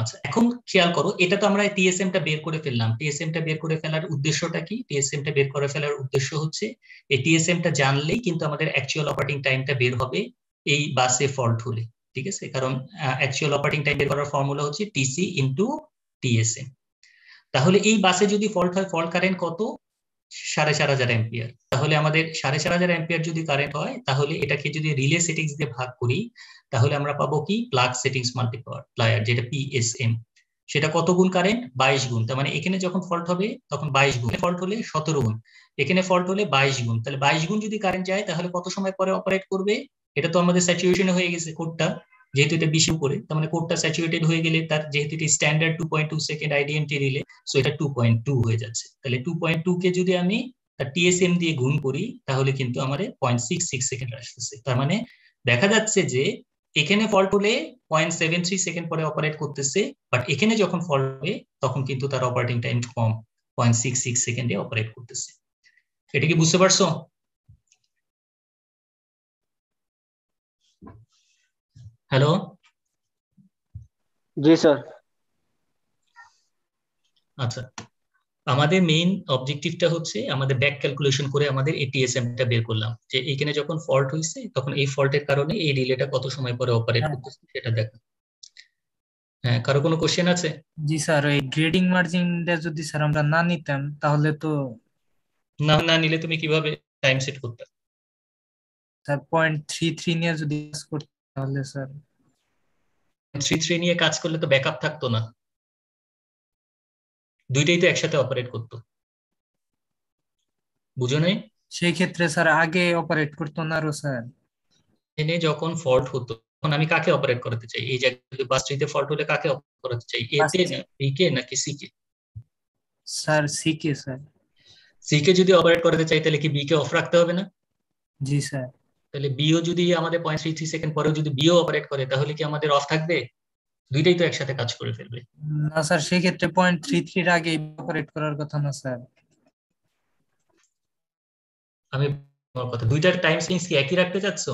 Speaker 1: আচ্ছা এখন খেয়াল করো, এটা তো আমরা টিএসএম টা বের করে ফেললাম। টিএসএম টা বের করে ফেলার উদ্দেশ্যটা কি? টিএসএম টা বের করে ফেলার উদ্দেশ্য হচ্ছে এই টিএসএম টা জানলেই কিন্তু আমাদের অ্যাকচুয়াল অপারেটিং টাইমটা বের হবে এই বাসে ফল্ট হলে, ঠিক আছে? কারণ অ্যাকচুয়াল অপারেটিং টাইম বের করার ফর্মুলা হচ্ছে টিসি ইনটু টিএসএম। তাহলে এই বাসে যদি ফল্ট হয়, ফল্ট কারেন্ট কত? 4500 অ্যাম্পিয়ার। তাহলে আমাদের 4500 অ্যাম্পিয়ার যদি কারেন্ট হয়, তাহলে এটাকে যদি রিলে সেটিংস দিয়ে ভাগ করি, তাহলে আমরা পাবো কি? প্লাগ সেটিংস মাল্টিপ্লায়ার, যেটা পিএসএম। সেটা কত গুণ কারেন্ট? 22 গুণ। তার মানে এখানে যখন ফল্ট হবে তখন 22 গুণ, ফল্ট হলে 17 গুণ, এখানে ফল্ট হলে 22 গুণ। তাহলে 22 গুণ যদি কারেন্ট যায়, তাহলে কত সময় পরে অপারেট করবে? এটা তো আমাদের স্যাচুরেশনে হয়ে গেছে কোডটা, যেহেতু এটা 20 উপরে, তার মানে কোডটা স্যাচুরেটেড হয়ে গেলে তার যেহেতু এটা স্ট্যান্ডার্ড 2.2 সেকেন্ড আইডিএনটি রিলে, সো এটা 2.2 হয়ে যাচ্ছে। তাহলে 2.2 কে যদি আমি টিএসএম দিয়ে গুণ করি, তাহলে কিন্তু আমাদের 0.66 সেকেন্ড আসতেছে। তার মানে দেখা যাচ্ছে যে এখানে ফল্ট হলে 0.73 সেকেন্ড পরে অপারেট করতেছে, বাট এখানে যখন ফল্ট হবে তখন কিন্তু তার অপারেটিং টাইম কম, 0.66 সেকেন্ডে অপারেট করতেছে। এটা কি বুঝতে পারছো? হ্যালো,
Speaker 5: জি স্যার।
Speaker 1: আচ্ছা আমাদের মেইন অবজেক্টিভটা হচ্ছে আমাদের ব্যাক ক্যালকুলেশন করে আমাদের এটিএসএম টা বের করলাম, যে এখানে যখন ফল্ট হয়েছে তখন এই ফল্টের কারণে এই রিলেটা কত সময় পরে অপারেট করতেছে সেটা দেখা। হ্যাঁ, কারো কোনো কোশ্চেন আছে?
Speaker 2: জি স্যার, এই গ্রেডিং মার্জিনটা যদি স্যার আমরা না নিতাম তাহলে তো
Speaker 1: না নিলে তুমি কিভাবে টাইম সেট করতে?
Speaker 2: স্যার 0.33 নিয়ে যদি কাজ করতে তাহলে স্যার
Speaker 1: 3 নিয়ে কাজ করলে তো ব্যাকআপ থাকতো না, দুইটাই তো একসাথে অপারেট করতো, বুঝো নাই?
Speaker 2: সেই ক্ষেত্রে স্যার আগে অপারেট করতো না আরো স্যার।
Speaker 1: এনে যখন ফল্ট হতো তখন আমি কাকে অপারেট করাতে চাই? এই জায়গায় বাস 3 তে ফল্ট হলে কাকে অপারেট করাতে চাই? এ তে না বি কে নাকি C K?
Speaker 2: Sir C K sir.
Speaker 1: C K যদি অপারেট করাতে চাই তাহলে কি বি কে অফ রাখতে হবে না?
Speaker 2: জি স্যার।
Speaker 1: তাহলে বিও যদি আমাদের 0.33 সেকেন্ড পরেও যদি বিও অপারেট করে, তাহলে কি আমাদের অফ থাকবে? দুইটাই তো একসাথে কাজ করে ফেলবে।
Speaker 2: না স্যার, সেই ক্ষেত্রে 0.33 এর আগে অপারেট করার কথা না স্যার।
Speaker 1: আমি আমার কথা, দুইটার টাইম সেন্স কি একই রাখতে চাচ্ছ?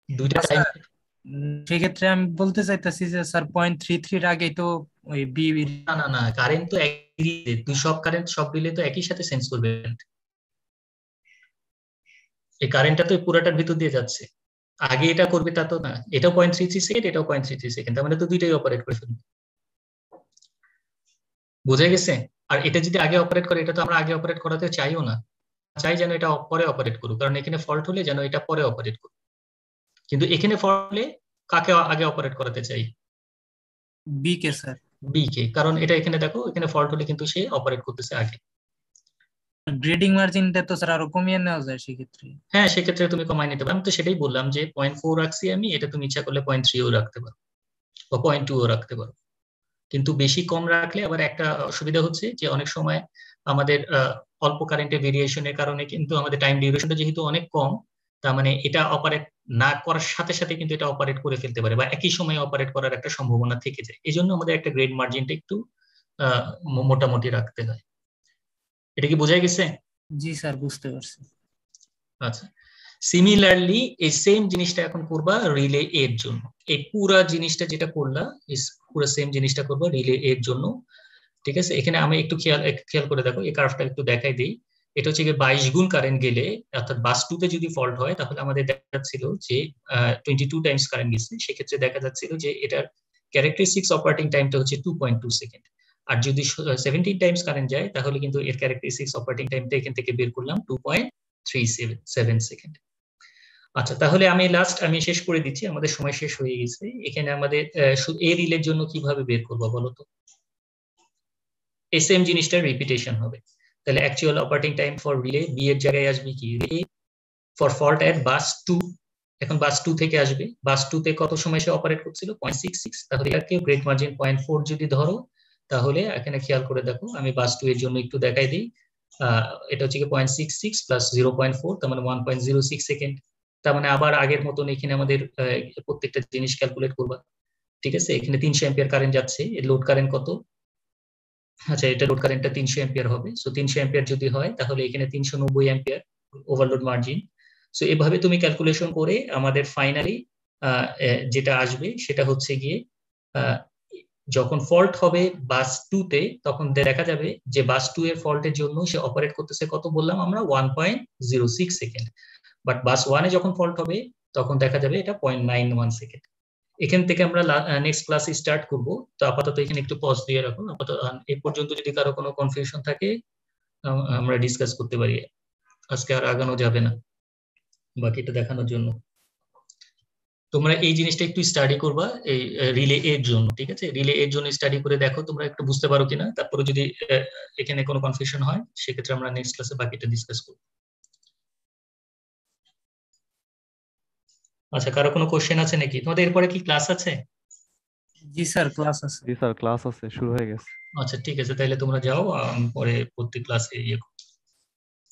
Speaker 1: দুইটা টাইম
Speaker 2: সেক্ষেত্রে আমি বলতে চাইতেছি যে স্যার 0.33 এর আগেই তো ওই বি
Speaker 1: না না না, কারেন্ট তো একই, তুই সব কারেন্ট সব রিলে তো একই সাথে সেন্স করবে। এই কারেন্টটা তো পুরাটার ভিতর দিয়ে যাচ্ছে, আগে এটা করবে তা তো না। এটাও 0.33 সেকেন্ড, এটাও 0.33 সেকেন্ড, তার মানে তো দুইটাই অপারেট করে ফেলবে। বোঝা গেছে? আর এটা যদি আগে অপারেট করে, এটা তো আমরা আগে অপারেট করাতে চাইও না, চাই যেন এটা পরে অপারেট করুক, কারণ এখানে ফল্ট হলে যেন এটা পরে অপারেট করুক। কিন্তু এখানে ফল্ট হলে কাকে আগে অপারেট করাতে চাই?
Speaker 2: বি কে স্যার।
Speaker 1: বি কে, কারণ এটা এখানে দেখো, এখানে ফল্ট হলে কিন্তু সে অপারেট করতেছে আগে।
Speaker 2: গ্রেডিং মার্জিনটা তো স্যার আরো কমিয়ে নেওয়া যায় সেক্ষেত্রে।
Speaker 1: হ্যাঁ, সেক্ষেত্রে তুমি কমাই নিতে পারো। আমি তো সেটাই বললাম যে 0.4 রাখছি আমি, এটা তুমি ইচ্ছা করলে 0.3ও রাখতে পারো বা 0.2ও রাখতে পারো। কিন্তু বেশি কম রাখলে আবার একটা অসুবিধা হচ্ছে যে অনেক সময় আমাদের অল্প কারেন্টের ভেরিয়েশনের কারণে কিন্তু আমাদের টাইম ডিউরেশনটা যেহেতু অনেক কম, তার মানে এটা অপারেট না করার সাথে সাথে কিন্তু এটা অপারেট করে ফেলতে পারে বা একই সময়ে অপারেট করার একটা সম্ভাবনা থেকে যায়। এই জন্য আমাদের একটা গ্রেড মার্জিনটা একটু মোটামুটি রাখতে হয়। এটা কি বোঝা গেছে?
Speaker 2: জি স্যার, বুঝতে পারছি।
Speaker 1: আচ্ছা, সিমিলারলি এই সেম জিনিসটা এখন করবা রিলে এর জন্য। এই পুরা জিনিসটা যেটা করলা, পুরো সেম জিনিসটা করবা রিলে এর জন্য। ঠিক আছে, এখানে আমি একটু খেয়াল করে দেখো, এই কার্ভটা একটু দেখাই দিই। এটা হচ্ছে 22 গুণ কারেন্ট গেলে, অর্থাৎ বাস 2 তে যদি ফল্ট হয় তাহলে আমাদের দেখা যাচ্ছিল যে 22 টাইমস কারেন্ট গেছে। সেক্ষেত্রে দেখা যাচ্ছিল যে এটার ক্যারেক্টারিস্টিক্স অপারেটিং টাইমটা হচ্ছে 2.2 সেকেন্ড। আর যদি 17 টাইমস কারেন্ট যায় তাহলে কিন্তু এর ক্যারেক্টারিস্টিক্স অপারেটিং টাইমটা এখান থেকে বের করলাম 2.37 সেকেন্ড। আচ্ছা, তাহলে আমি শেষ করে দিচ্ছি, আমাদের সময় শেষ হয়ে গেছে। এখানে আমাদের এই রিলের জন্য কিভাবে বের করবো বলো তো? এই সেম জিনিসটার রিপিটেশন হবে। তাহলে actual operating time for relay B এর জায়গায় আসবে কি relay for fault at bus 2। এখন বাস 2 থেকে আসবে, বাস 2 তে কত সময় সে অপারেট করছিল? 0.66। তাহলে এটাকে গ্রেড মার্জিন 0.4 যদি ধরো, তাহলে এখানে খেয়াল করে দেখো, আমি বাস 2 এর জন্য একটু দেখাই দিই। এটা হচ্ছে কি 0.66 প্লাস 0.4, তার মানে 1.06 সেকেন্ড। তার মানে আবার আগের মতন এখানে আমাদের প্রত্যেকটা জিনিস ক্যালকুলেট করবা। ঠিক আছে, এখানে 300 অ্যাম্পিয়ার কারেন্ট যাচ্ছে, এর লোড কারেন্ট কত? আচ্ছা, এটা লোড কারেন্টটা 300 অ্যাম্পিয়ার হবে। সো 300 অ্যাম্পিয়ার যদি হয় তাহলে এখানে 390 অ্যাম্পিয়ার ওভারলোড মার্জিন। সো এভাবে তুমি ক্যালকুলেশন করে আমাদের ফাইনালি যেটা আসবে সেটা হচ্ছে গিয়ে যখন ফল্ট হবে বাস 2 তে, তখন দেখা যাবে যে বাস 2 এর ফল্টের জন্য সে অপারেট করতেছে কত বললাম আমরা? 1.06 সেকেন্ড। বাট বাস 1 এ যখন ফল্ট হবে তখন দেখা যাবে এটা 0.91 সেকেন্ড। এখান থেকে আমরা নেক্সট ক্লাসে স্টার্ট করব। তো আপাতত এখানে একটু পজ দিয়ে রাখুন। আপাতত এই পর্যন্ত যদি কারো কোনো কনফিউশন থাকে আমরা ডিসকাস করতে পারি। আজকে আর আগানো যাবে না বাকিটা দেখানোর জন্য। তোমরা এই জিনিসটা একটু স্টাডি করবা এই রিলে এর জন্য। ঠিক আছে, রিলে এর জন্য স্টাডি করে দেখো তোমরা একটু বুঝতে পারো কিনা। তারপরে যদি এখানে কোনো কনফিউশন হয় সেক্ষেত্রে আমরা নেক্সট ক্লাসে বাকিটা ডিসকাস করব। আচ্ছা, কারো কোনো কোশ্চেন আছে নাকি? তোমাদের এরপরে কি ক্লাস আছে?
Speaker 2: জি স্যার, ক্লাস আছে।
Speaker 3: জি স্যার, ক্লাস আছে, শুরু হয়ে গেছে।
Speaker 1: আচ্ছা ঠিক আছে, তাহলে তোমরা যাও, পরে প্রত্যেক ক্লাসে ইয়ে করো।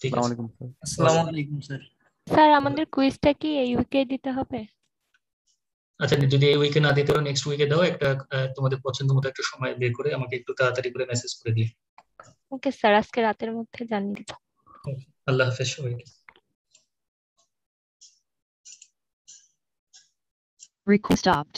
Speaker 1: ঠিক
Speaker 3: আসসালামু
Speaker 1: আছে,
Speaker 3: আলাইকুম স্যার।
Speaker 2: আসসালামু আলাইকুম স্যার।
Speaker 5: স্যার আমাদের কুইজটা কি এই উইকে দিতে হবে?
Speaker 1: আচ্ছা, যদি এই উইকে না দিতে পারো নেক্সট উইকে দাও। একটা তোমাদের পছন্দ মতো একটা সময় বের করে আমাকে একটু তাড়াতাড়ি করে মেসেজ করে দিও।
Speaker 5: ওকে স্যার, আজকে রাতের মধ্যে জানিয়ে দিব।
Speaker 1: আল্লাহ হাফেজ সবাইকে।
Speaker 6: Record stopped.